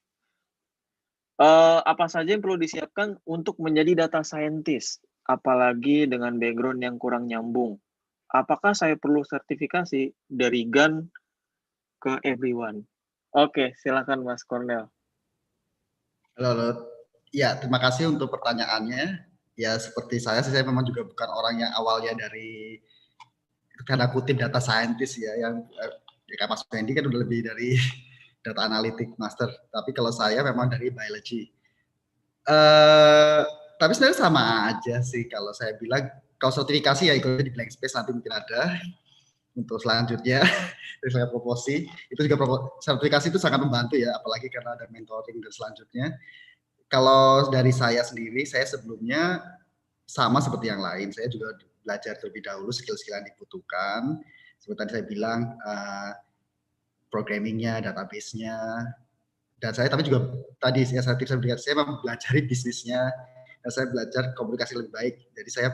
Apa saja yang perlu disiapkan untuk menjadi data scientist? Apalagi dengan background yang kurang nyambung. Apakah saya perlu sertifikasi dari GAN ke everyone? Oke, silakan Mas Cornel. Halo. Ya, terima kasih untuk pertanyaannya. Ya, seperti saya memang juga bukan orang yang awalnya dari karena kutip data scientist ya, yang ya Mas Fendi kan udah lebih dari data analitik master. Tapi kalau saya memang dari biology. Tapi sebenarnya sama aja sih kalau saya bilang. Kalau sertifikasi ya ikut di Blank Space, nanti mungkin ada untuk selanjutnya. Dari saya proposi itu juga sertifikasi itu sangat membantu ya, apalagi karena ada mentoring dan selanjutnya. Kalau dari saya sendiri, saya sebelumnya sama seperti yang lain. Saya juga belajar terlebih dahulu skill-skill yang dibutuhkan. Seperti tadi saya bilang, programmingnya, database-nya, dan saya tapi juga tadi saya berikan, saya mempelajari bisnisnya, dan saya belajar komunikasi lebih baik. Jadi saya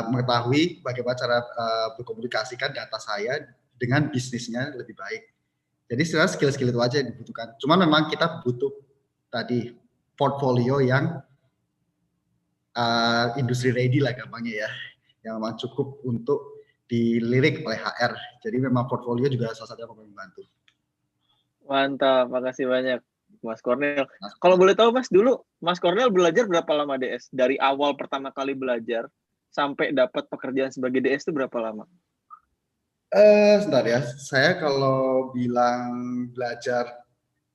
mengetahui bagaimana cara berkomunikasikan data saya dengan bisnisnya lebih baik. Jadi sebenarnya skill-skill itu aja yang dibutuhkan. Cuman memang kita butuh tadi portfolio yang industri ready lah gampangnya ya, yang memang cukup untuk dilirik oleh HR. Jadi memang portfolio juga salah satu yang membantu. Mantap, makasih banyak Mas Cornel. Kalau boleh tahu Mas, dulu Mas Cornel belajar berapa lama DS? Dari awal pertama kali belajar sampai dapat pekerjaan sebagai DS itu berapa lama? Sebentar ya, saya kalau bilang belajar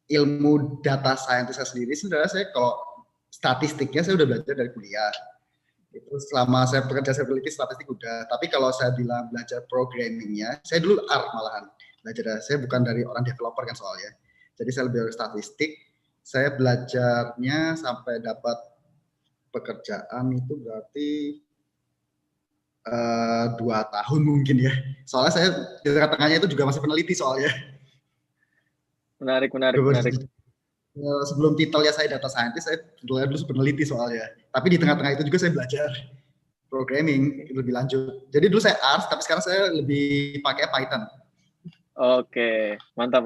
ilmu data scientist sendiri, sebenarnya saya kalau statistiknya saya udah belajar dari kuliah. Itu selama saya bekerja saya peneliti statistik udah. Tapi kalau saya bilang belajar programmingnya, saya dulu R malahan belajar. Saya bukan dari orang developer kan soalnya. Jadi saya lebih dari statistik. Saya belajarnya sampai dapat pekerjaan itu berarti 2 tahun mungkin ya. Soalnya saya di tengah-tengahnya itu juga masih peneliti soalnya. Menarik. Sebelum titelnya saya data scientist, saya dulu peneliti soalnya. Tapi di tengah-tengah itu juga saya belajar programming lebih lanjut. Jadi dulu saya R, tapi sekarang saya lebih pakai Python. Oke, mantap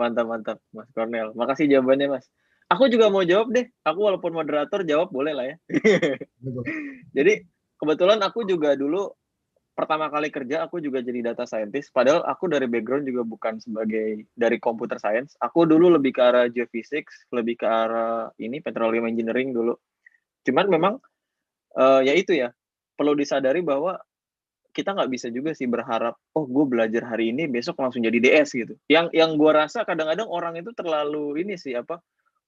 Mas Cornel. Makasih jawabannya Mas. Aku juga mau jawab deh. Aku walaupun moderator jawab boleh lah ya. Jadi kebetulan aku juga dulu pertama kali kerja aku juga jadi data scientist. Padahal aku dari background juga bukan sebagai dari computer science. Aku dulu lebih ke arah geophysics, lebih ke arah ini petroleum engineering dulu. Cuman memang ya itu ya, perlu disadari bahwa kita nggak bisa juga sih berharap, oh gue belajar hari ini besok langsung jadi DS gitu. Yang gue rasa kadang-kadang orang itu terlalu ini sih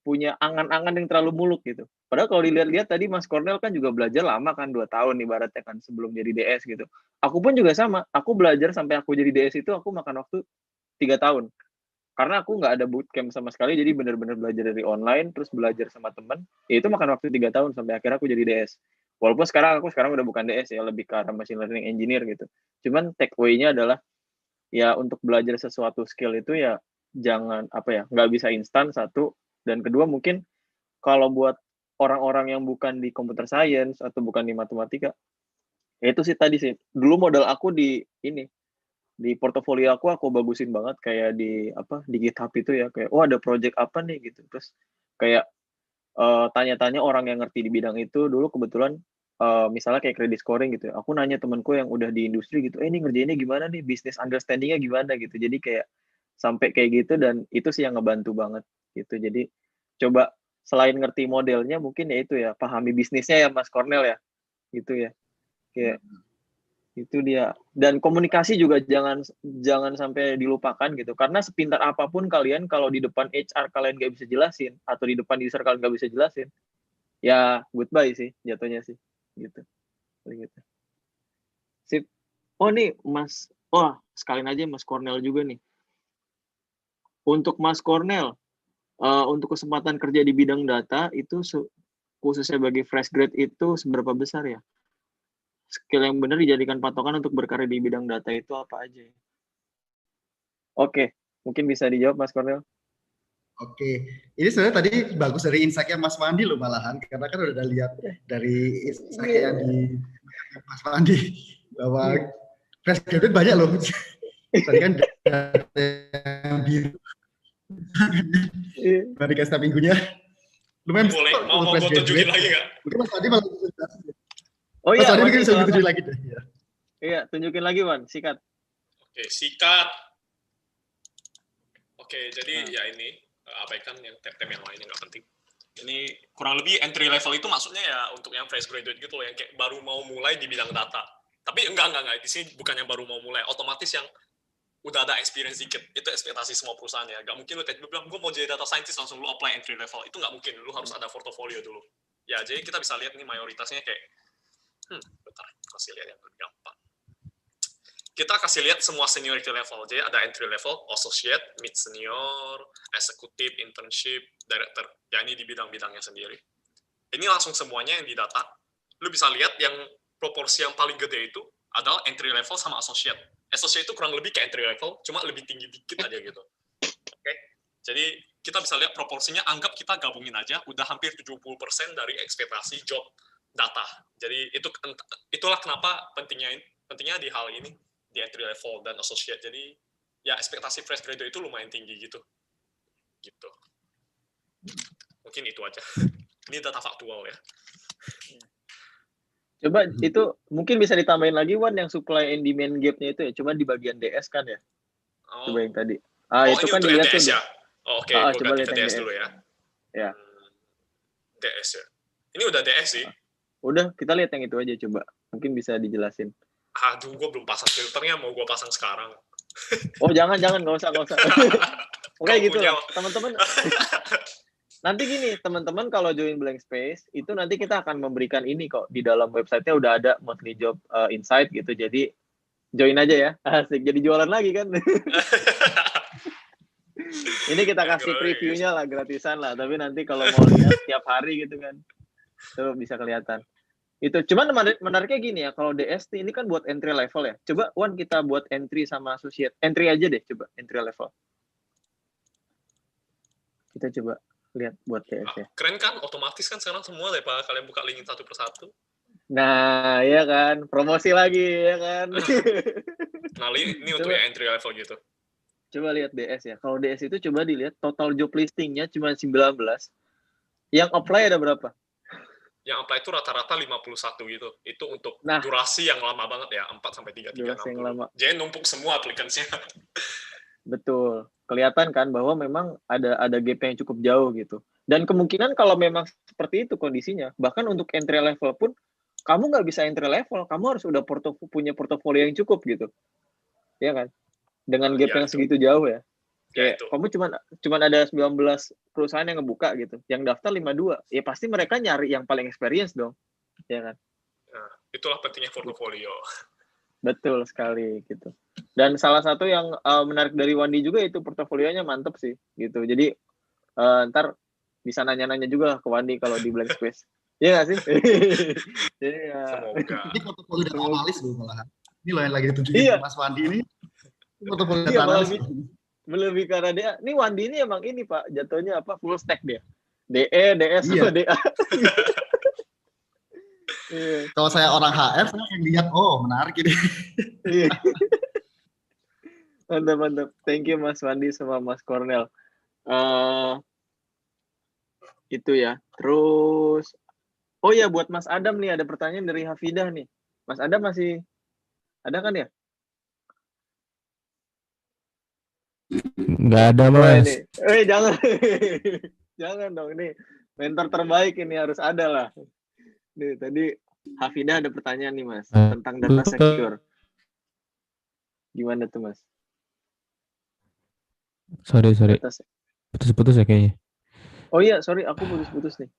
punya angan-angan yang terlalu muluk gitu. Padahal kalau dilihat-lihat tadi Mas Cornel kan juga belajar lama kan 2 tahun ibaratnya kan sebelum jadi DS gitu. Aku pun juga sama. Aku belajar sampai aku jadi DS itu aku makan waktu 3 tahun. Karena aku nggak ada bootcamp sama sekali, jadi benar-benar belajar dari online, terus belajar sama teman. Ya itu makan waktu 3 tahun sampai akhirnya aku jadi DS. Walaupun aku sekarang udah bukan DS ya, lebih ke arah machine learning engineer gitu. Cuman take away-nya adalah ya untuk belajar sesuatu skill itu ya jangan nggak bisa instan satu, dan kedua mungkin kalau buat orang-orang yang bukan di computer science atau bukan di matematika, ya itu sih tadi sih. Dulu modal aku di portofolio aku bagusin banget kayak di GitHub itu ya, kayak ada project apa nih gitu. Terus kayak tanya-tanya orang yang ngerti di bidang itu. Dulu kebetulan misalnya kayak credit scoring gitu ya. Aku nanya temenku yang udah di industri gitu, ini ngerjainnya gimana nih, business understanding-nya gimana gitu. Jadi kayak sampai kayak gitu, dan itu sih yang ngebantu banget gitu. Jadi coba selain ngerti modelnya mungkin ya itu ya, pahami bisnisnya ya Mas Cornel ya. Gitu ya. Kayak itu dia. Dan komunikasi juga jangan sampai dilupakan gitu. Karena sepintar apapun kalian kalau di depan HR kalian nggak bisa jelasin, atau di depan user kalian nggak bisa jelasin, ya goodbye sih jatuhnya sih gitu. Gitu. Sip. Oh nih Mas, sekalian aja Mas Cornel juga nih. Untuk Mas Cornel, untuk kesempatan kerja di bidang data itu khususnya bagi fresh grade itu seberapa besar ya? Skill yang benar dijadikan patokan untuk berkarya di bidang data itu apa aja? Oke, mungkin bisa dijawab Mas Cornel. Oke, ini sebenarnya tadi bagus dari insight-nya Mas Wandi loh malahan, karena kan udah lihat dari insight-nya di Mas Wandi bahwa fresh graduate banyak loh. Tadi kan yang biru, bandingkan setiap minggunya. Lumayan boleh, mau gue tunjukin lagi nggak? Mungkin Mas Wandi malah Oh iya, Mas Wandi mungkin bisa tunjukin lagi deh. Iya, tunjukin lagi Wan, sikat. Oke, sikat. Oke, jadi ya ini abaikan yang tab-tab yang lainnya nggak penting. Ini kurang lebih entry level itu maksudnya ya untuk yang fresh graduate gitu loh, yang kayak baru mau mulai di bidang data. Tapi enggak. Di sini bukan yang baru mau mulai, otomatis yang udah ada experience dikit. Itu ekspektasi semua perusahaan ya. Nggak mungkin lu tiba-tiba bilang, gue mau jadi data scientist langsung lu apply entry level. Itu nggak mungkin, lu harus ada portofolio dulu. Ya, jadi kita bisa lihat nih mayoritasnya kayak, bentar, kasih lihat yang lebih gampang. kita kasih lihat semua seniority level. Jadi ada entry level, associate, mid senior, executive, internship, director. Ya ini di bidang-bidangnya sendiri. Ini langsung semuanya yang didata. Lu bisa lihat yang proporsi yang paling gede itu adalah entry level sama associate. Associate itu kurang lebih kayak entry level, cuma lebih tinggi dikit aja gitu. Oke. Jadi kita bisa lihat proporsinya, anggap kita gabungin aja, udah hampir 70% dari ekspektasi job data. Jadi itulah kenapa pentingnya di hal ini, di entry level dan associate. Jadi ya ekspektasi fresh graduate itu lumayan tinggi gitu. Mungkin itu aja. Ini data faktual ya. Coba itu mungkin bisa ditambahin lagi Wan yang supply and demand gap-nya itu ya. Coba di bagian DS kan ya. Coba yang tadi. Itu ini kan untuk dilihat tuh. DS ya? Oke, gue coba ganti lihat ke yang DS dulu ya. Ya. DS ya. Ini udah DS sih. Udah, kita lihat yang itu aja coba. Mungkin bisa dijelasin. Aduh, gue belum pasang filternya, mau gue pasang sekarang. Oh, jangan, nggak usah. Oke, gitu lah. Teman-teman. Nanti gini, teman-teman kalau join Blank Space, itu nanti kita akan memberikan ini kok. Di dalam website-nya udah ada monthly job insight gitu. Jadi, join aja ya. Asik, jadi jualan lagi kan. Ini kita kasih preview-nya lah, gratisan lah. Tapi nanti kalau mau lihat setiap hari gitu kan, itu bisa kelihatan. Itu cuman menariknya gini ya, kalau DST ini kan buat entry level ya. Coba Wan kita buat entry sama associate. Entry aja deh coba, entry level. Kita coba lihat buat DS ya. Keren kan? Otomatis kan sekarang semua daripada kalian buka linkin satu persatu. Nah, ya kan, promosi lagi ya kan. Nah, ini untuk yang entry level gitu. Coba lihat DS ya. Kalau DS itu coba dilihat total job listingnya cuma 19. Yang apply ada berapa? Yang apply itu rata-rata 51 gitu. Itu untuk durasi yang lama banget ya, 4 sampai 3 durasi yang lama. Jadi numpuk semua applicants-nya. Betul. Kelihatan kan bahwa memang ada gap yang cukup jauh gitu. Dan kemungkinan kalau memang seperti itu kondisinya, bahkan untuk entry level pun kamu nggak bisa entry level, kamu harus udah punya portofolio yang cukup gitu. Ya kan? Dengan gap yang segitu jauh ya. Kayak kamu cuman ada 19 perusahaan yang ngebuka gitu. Yang daftar 52. Ya pasti mereka nyari yang paling experience dong. Ya kan? Nah, itulah pentingnya portofolio. Betul sekali gitu. Dan salah satu yang menarik dari Wandi juga itu portofolionya mantep sih gitu. Jadi ntar bisa nanya-nanya juga ke Wandi kalau di Blank Space. Iya nggak sih? Jadi, semoga. Ini portofolio data analis loh malahan. Ini loh yang lagi ditunjukin Mas Wandi ini. Portofolio data analis. Lebih karena dia, ini Wandi ini emang ini Pak, jatuhnya apa? Full stack dia. DE, DS, sama DA. Kalau saya orang HR, saya akan lihat, menarik ini. Mantap. Thank you Mas Wandi sama Mas Cornel. Itu ya. Terus, ya buat Mas Adam nih, ada pertanyaan dari Hafidah nih. Mas Adam masih ada kan ya? Nggak ada Mas. Jangan. Jangan dong, ini mentor terbaik ini harus ada lah. Nih, tadi Hafidah ada pertanyaan nih Mas, tentang data secure. Gimana tuh Mas? Sorry. Putus-putus ya kayaknya. Oh iya, sorry, aku putus-putus nih.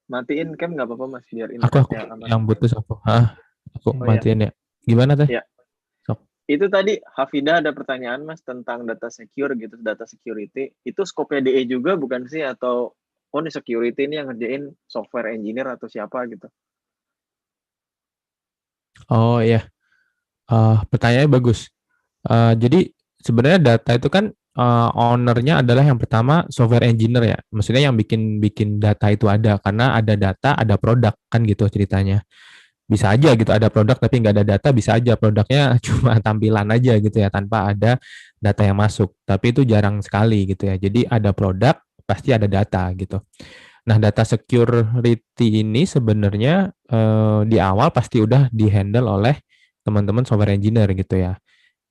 Matiin cam nggak apa-apa Mas, biar aku aman. yang putus aku. Aku matiin ya. Gimana teh? Ya. Itu tadi Hafidah ada pertanyaan Mas tentang data secure gitu, data security. Itu skopnya DE juga bukan sih, atau ini security ini yang ngerjain software engineer atau siapa gitu? Oh iya. Pertanyaannya bagus. Jadi sebenarnya data itu kan ownernya adalah yang pertama software engineer ya. Maksudnya yang bikin data itu ada, karena ada data, ada produk kan gitu ceritanya. Bisa aja gitu ada produk tapi nggak ada data, bisa aja produknya cuma tampilan aja gitu ya tanpa ada data yang masuk. Tapi itu jarang sekali gitu ya. Jadi ada produk pasti ada data gitu. Nah, data security ini sebenarnya di awal pasti udah dihandle oleh teman-teman software engineer gitu ya.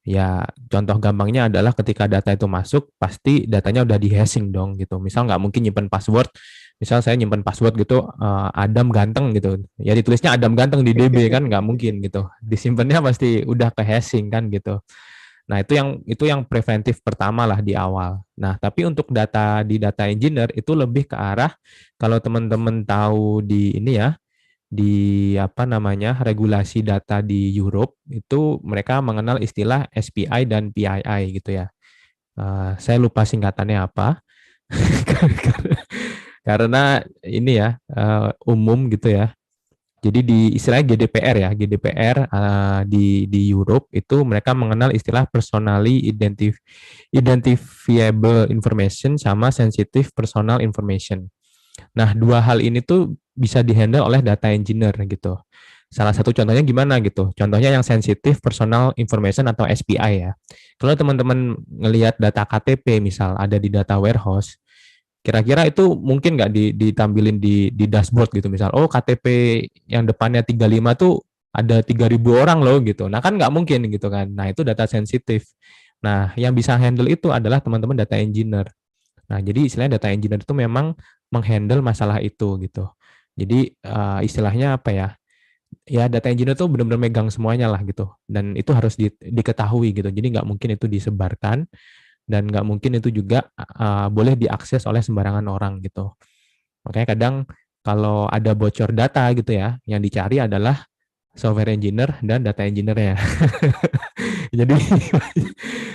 Ya, contoh gampangnya adalah ketika data itu masuk, pasti datanya udah di-hashing dong gitu. Misal nggak mungkin nyimpen password, misal saya nyimpen password gitu, Adam ganteng gitu. Ya ditulisnya Adam ganteng di DB kan nggak mungkin gitu. Disimpannya pasti udah ke-hashing kan gitu. Nah, itu yang preventif pertama lah di awal. Nah, tapi untuk data engineer itu lebih ke arah, kalau teman-teman tahu di ini ya, regulasi data di Europe itu mereka mengenal istilah SPI dan PII gitu ya. Saya lupa singkatannya apa. Karena ini ya umum gitu ya. Jadi di istilah GDPR ya, GDPR di Europe itu mereka mengenal istilah personally identifiable information sama sensitive personal information. Nah, dua hal ini tuh bisa dihandle oleh data engineer gitu. Salah satu contohnya gimana gitu? Contohnya yang sensitive personal information atau SPI ya. Kalau teman-teman ngelihat data KTP misal ada di data warehouse, kira-kira itu mungkin nggak ditampilin di dashboard gitu misal, oh KTP yang depannya 35 tuh ada 3.000 orang loh gitu. Nah kan nggak mungkin gitu kan. Nah itu data sensitif. Nah yang bisa handle itu adalah teman-teman data engineer. Nah jadi istilahnya data engineer itu memang menghandle masalah itu gitu. Jadi istilahnya apa ya? Ya data engineer itu benar-benar megang semuanya lah gitu. Dan itu harus diketahui gitu. Jadi nggak mungkin itu disebarkan dan nggak mungkin itu juga boleh diakses oleh sembarangan orang gitu. Makanya kadang kalau ada bocor data gitu ya, yang dicari adalah software engineer dan data engineer ya. Jadi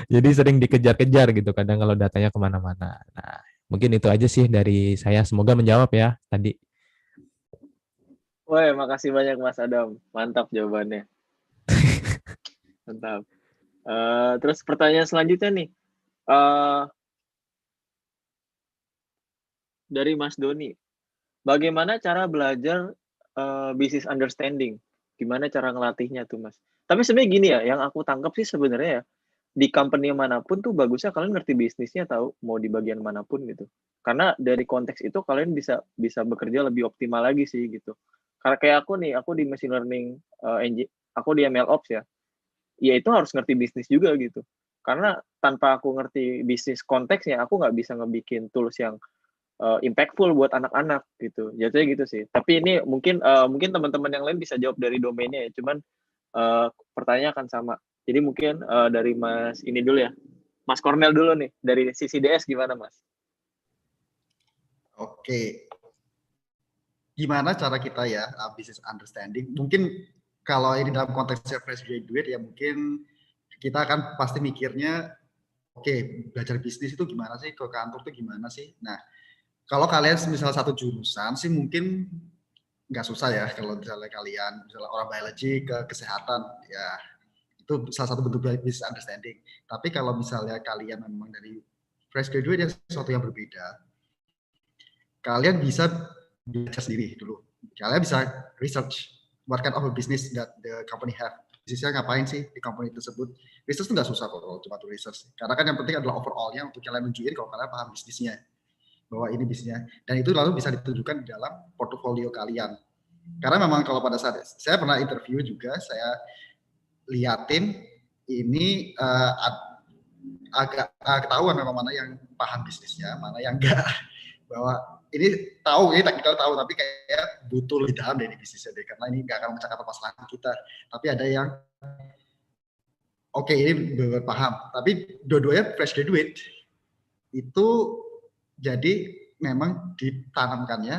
jadi sering dikejar-kejar gitu kadang kalau datanya kemana-mana. Nah, mungkin itu aja sih dari saya. Semoga menjawab ya tadi. Wah, makasih banyak Mas Adam. Mantap jawabannya. Mantap. Terus pertanyaan selanjutnya nih. Dari Mas Doni. Bagaimana cara belajar business understanding? Gimana cara ngelatihnya tuh, Mas? Tapi sebenarnya gini ya, yang aku tangkap sih sebenarnya ya, di company manapun tuh bagusnya kalian ngerti bisnisnya tahu mau di bagian manapun gitu. Karena dari konteks itu kalian bisa bekerja lebih optimal lagi sih gitu. Karena kayak aku nih, aku di machine learning aku di MLOps ya. Ya itu harus ngerti bisnis juga gitu. Karena tanpa aku ngerti bisnis konteksnya, aku nggak bisa ngebikin tools yang impactful buat anak-anak gitu. Jatuhnya gitu sih. Tapi ini mungkin teman-teman yang lain bisa jawab dari domainnya ya. Cuman pertanyaan akan sama. Jadi mungkin dari Mas ini dulu ya. Mas Cornel dulu nih. Dari sisi DS gimana Mas? Oke. Gimana cara kita ya business understanding? Mungkin kalau ini dalam konteksnya fresh graduate ya mungkin kita akan pasti mikirnya oke, belajar bisnis itu gimana sih? Ke kantor itu gimana sih? Nah, kalau kalian misalnya satu jurusan sih mungkin nggak susah ya kalau misalnya kalian misalnya orang biologi ke kesehatan ya itu salah satu bentuk business understanding. Tapi kalau misalnya kalian memang dari fresh graduate yang sesuatu yang berbeda, kalian bisa belajar sendiri dulu. Kalian bisa research what kind of a business that the company have. Bisnisnya ngapain sih di company tersebut? Research itu nggak susah kok kalau cuma tuh research. Karena kan yang penting adalah overall-nya untuk kalian nunjukin kalau kalian paham bisnisnya. Bahwa ini bisnisnya. Dan itu lalu bisa ditunjukkan di dalam portofolio kalian. Karena memang kalau pada saat saya pernah interview juga, saya liatin ini agak ketahuan memang mana yang paham bisnisnya, mana yang enggak. Bahwa ini taktikal tahu, tapi kayak butuh lebih dalam dari bisnisnya deh, karena ini nggak akan memecahkan permasalahan kita. Tapi ada yang oke, ini benar paham, tapi dua-duanya fresh graduate itu jadi memang ditanamkannya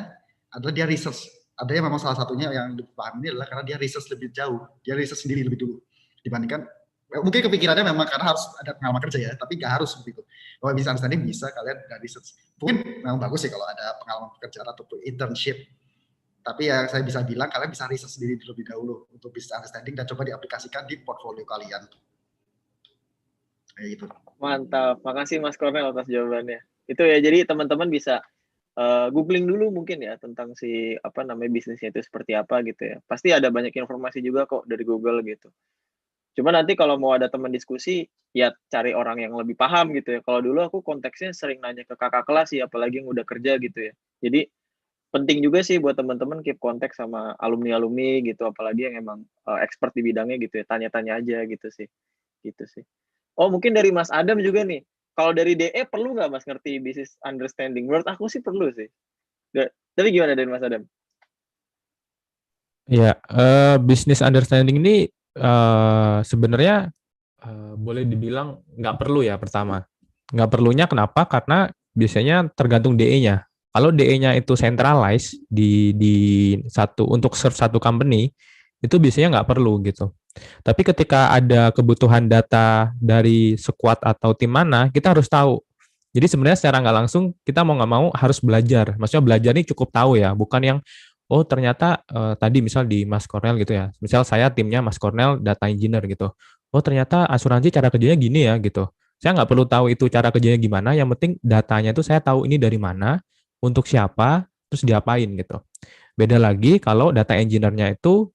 adalah dia research. Ada yang memang salah satunya yang dipahami ini adalah karena dia research lebih jauh, dia research sendiri lebih dulu dibandingkan mungkin kepikirannya memang karena harus ada pengalaman kerja ya, tapi nggak harus begitu. Bahwa bisa understanding bisa kalian dari research. Mungkin memang bagus sih kalau ada pengalaman pekerjaan atau internship. Tapi ya saya bisa bilang kalian bisa research sendiri terlebih dahulu untuk business understanding dan coba diaplikasikan di portfolio kalian. Kayak gitu. Mantap, makasih Mas Cornel atas jawabannya. Itu ya, jadi teman-teman bisa googling dulu mungkin ya tentang si bisnisnya itu seperti apa gitu ya. Pasti ada banyak informasi juga kok dari Google gitu. Cuma nanti kalau mau ada teman diskusi, ya cari orang yang lebih paham gitu ya. Kalau dulu aku konteksnya sering nanya ke kakak kelas sih, apalagi yang udah kerja gitu ya. Jadi penting juga sih buat teman-teman keep kontak sama alumni-alumni gitu, apalagi yang emang expert di bidangnya gitu ya. Tanya-tanya aja gitu sih. Gitu sih. Oh mungkin dari Mas Adam juga nih. Kalau dari DE perlu nggak Mas ngerti business understanding? Menurut aku sih perlu sih. Tapi gimana dari Mas Adam? Ya, business understanding ini sebenarnya boleh dibilang nggak perlu ya pertama. Nggak perlunya kenapa? Karena biasanya tergantung DE-nya. Kalau DE-nya itu centralized di untuk serve satu company, itu biasanya nggak perlu gitu. Tapi ketika ada kebutuhan data dari squad atau tim mana, kita harus tahu. Jadi sebenarnya secara nggak langsung kita mau nggak mau harus belajar. Maksudnya belajar ini cukup tahu ya, bukan yang oh ternyata tadi misal di Mas Cornell gitu ya. Misal saya timnya Mas Cornell data engineer gitu. Oh ternyata asuransi cara kerjanya gini ya gitu. Saya nggak perlu tahu itu cara kerjanya gimana, yang penting datanya itu saya tahu ini dari mana, untuk siapa, terus diapain gitu. Beda lagi kalau data engineer-nya itu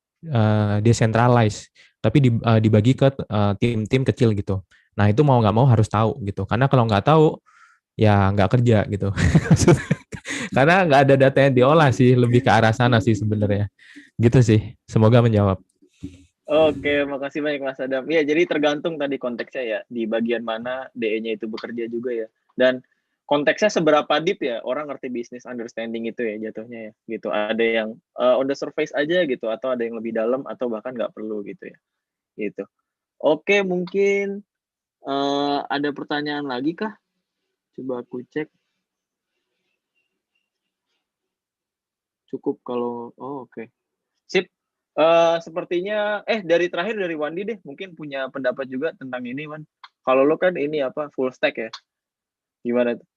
decentralized, tapi dibagi ke tim-tim kecil gitu. Nah itu mau nggak mau harus tahu gitu, karena kalau nggak tahu ya nggak kerja gitu. Karena nggak ada data yang diolah sih, lebih ke arah sana sih sebenarnya. Gitu sih, semoga menjawab. Oke, makasih banyak Mas Adam. Iya, jadi tergantung tadi konteksnya ya, di bagian mana DE-nya itu bekerja juga ya. Dan konteksnya seberapa deep ya, orang ngerti business understanding itu ya jatuhnya ya, gitu. Ada yang on the surface aja gitu, atau ada yang lebih dalam, atau bahkan nggak perlu gitu ya. Gitu. Oke, mungkin ada pertanyaan lagi kah? Coba aku cek. Cukup kalau, oh oke. Sip. Sepertinya dari terakhir dari Wandi deh, mungkin punya pendapat juga tentang ini, Wan. Kalau lo kan ini apa full stack ya, gimana tuh?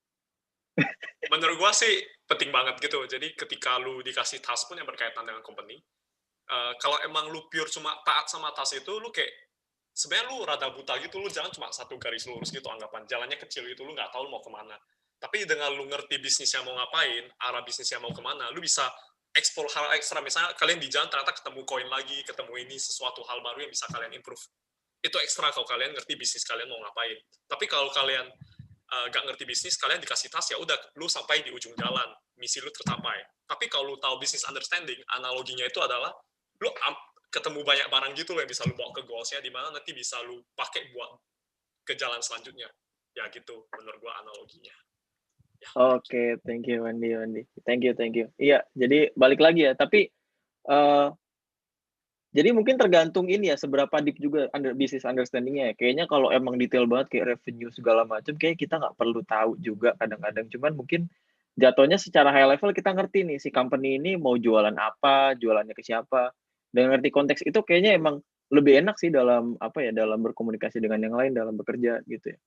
Menurut gua sih penting banget gitu. Jadi ketika lu dikasih task pun yang berkaitan dengan company, kalau emang lu pure cuma taat sama task itu, lu kayak sebenarnya lu rada buta gitu, lu jangan cuma satu garis lurus gitu, anggapan jalannya kecil gitu, lu nggak tahu lu mau kemana. Tapi dengan lu ngerti bisnisnya mau ngapain, arah bisnisnya mau kemana, lu bisa explore hal ekstra. Misalnya kalian di jalan ternyata ketemu koin lagi, ketemu ini, sesuatu hal baru yang bisa kalian improve. Itu ekstra kalau kalian ngerti bisnis kalian mau ngapain. Tapi kalau kalian nggak ngerti bisnis, kalian dikasih task, ya udah, lu sampai di ujung jalan, misi lu tercapai. Tapi kalau lu tahu business understanding, analoginya itu adalah, lu ketemu banyak barang gitu loh yang bisa lu bawa ke goalsnya, di mana nanti bisa lu pakai buat ke jalan selanjutnya. Ya gitu, menurut gua analoginya. Ya. Oke, thank you Wandi. Thank you. Iya, jadi balik lagi ya. Tapi jadi mungkin tergantung ini ya, seberapa deep juga business understanding-nya ya. Kayaknya kalau emang detail banget kayak revenue segala macam, kayak kita nggak perlu tahu juga kadang-kadang. Cuman mungkin jatuhnya secara high level kita ngerti nih si company ini mau jualan apa, jualannya ke siapa. Dan ngerti konteks itu kayaknya emang lebih enak sih dalam dalam berkomunikasi dengan yang lain, dalam bekerja gitu ya.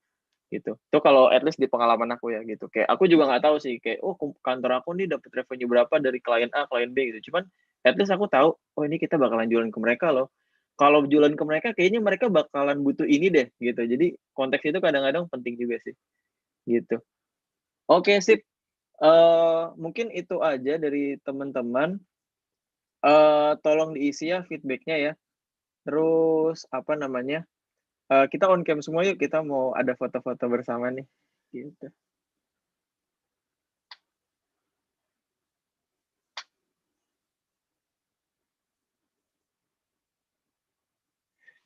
Gitu. Itu kalau at least di pengalaman aku ya gitu. Kayak aku juga nggak tahu sih kayak kantor aku nih dapat revenue berapa dari klien A, klien B gitu. Cuman at least aku tahu oh ini kita bakalan jualan ke mereka loh. Kalau jualan ke mereka kayaknya mereka bakalan butuh ini deh gitu. Jadi konteks itu kadang-kadang penting juga sih. Gitu. Oke, sip. Mungkin itu aja dari teman-teman. Tolong diisi ya feedback-nya ya. Terus apa namanya? Kita on cam semua yuk, kita mau ada foto-foto bersama nih. Gitu.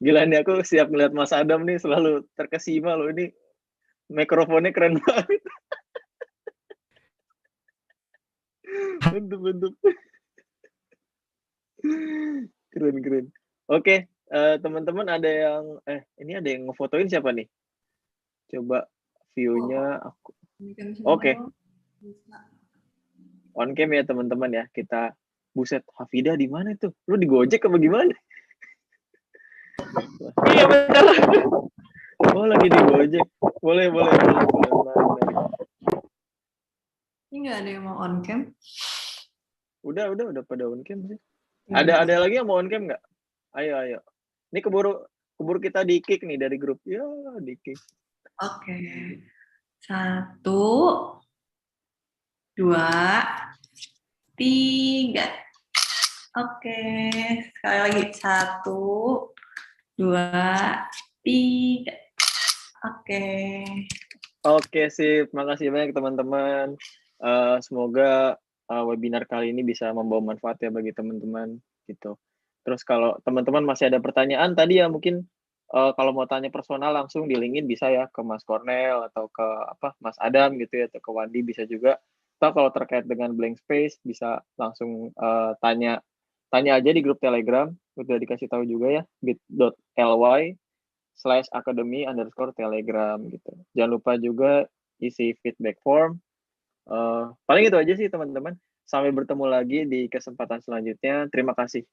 Gila nih aku siap ngeliat Mas Adam nih selalu terkesima loh, ini mikrofonnya keren banget. Bentuk. Keren. Oke, teman-teman ada yang ini ada yang ngefotoin siapa nih? Coba view-nya aku. Oke. On cam ya teman-teman ya. Kita buset, Hafida di mana tuh? Lu di Gojek apa gimana? Iya benar. Oh lagi di Gojek. Boleh. Ini nggak ada yang mau on cam? Udah pada on cam sih. Ada lagi yang mau on cam nggak? Ayo. Ini keburu kita di kick nih dari grup. Ya, di kick. Oke. 1, 2, 3. Oke. Sekali lagi. 1, 2, 3. Oke, sip. Makasih banyak teman-teman. Semoga webinar kali ini bisa membawa manfaat ya bagi teman-teman gitu. Terus kalau teman-teman masih ada pertanyaan tadi ya mungkin kalau mau tanya personal langsung di LinkedIn bisa ya ke Mas Cornell atau ke Mas Adam gitu ya, atau ke Wandi bisa juga. Atau kalau terkait dengan blank space bisa langsung tanya aja di grup Telegram. Udah dikasih tahu juga ya, bit.ly/academy_telegram gitu. Jangan lupa juga isi feedback form. Paling itu aja sih teman-teman. Sampai bertemu lagi di kesempatan selanjutnya. Terima kasih.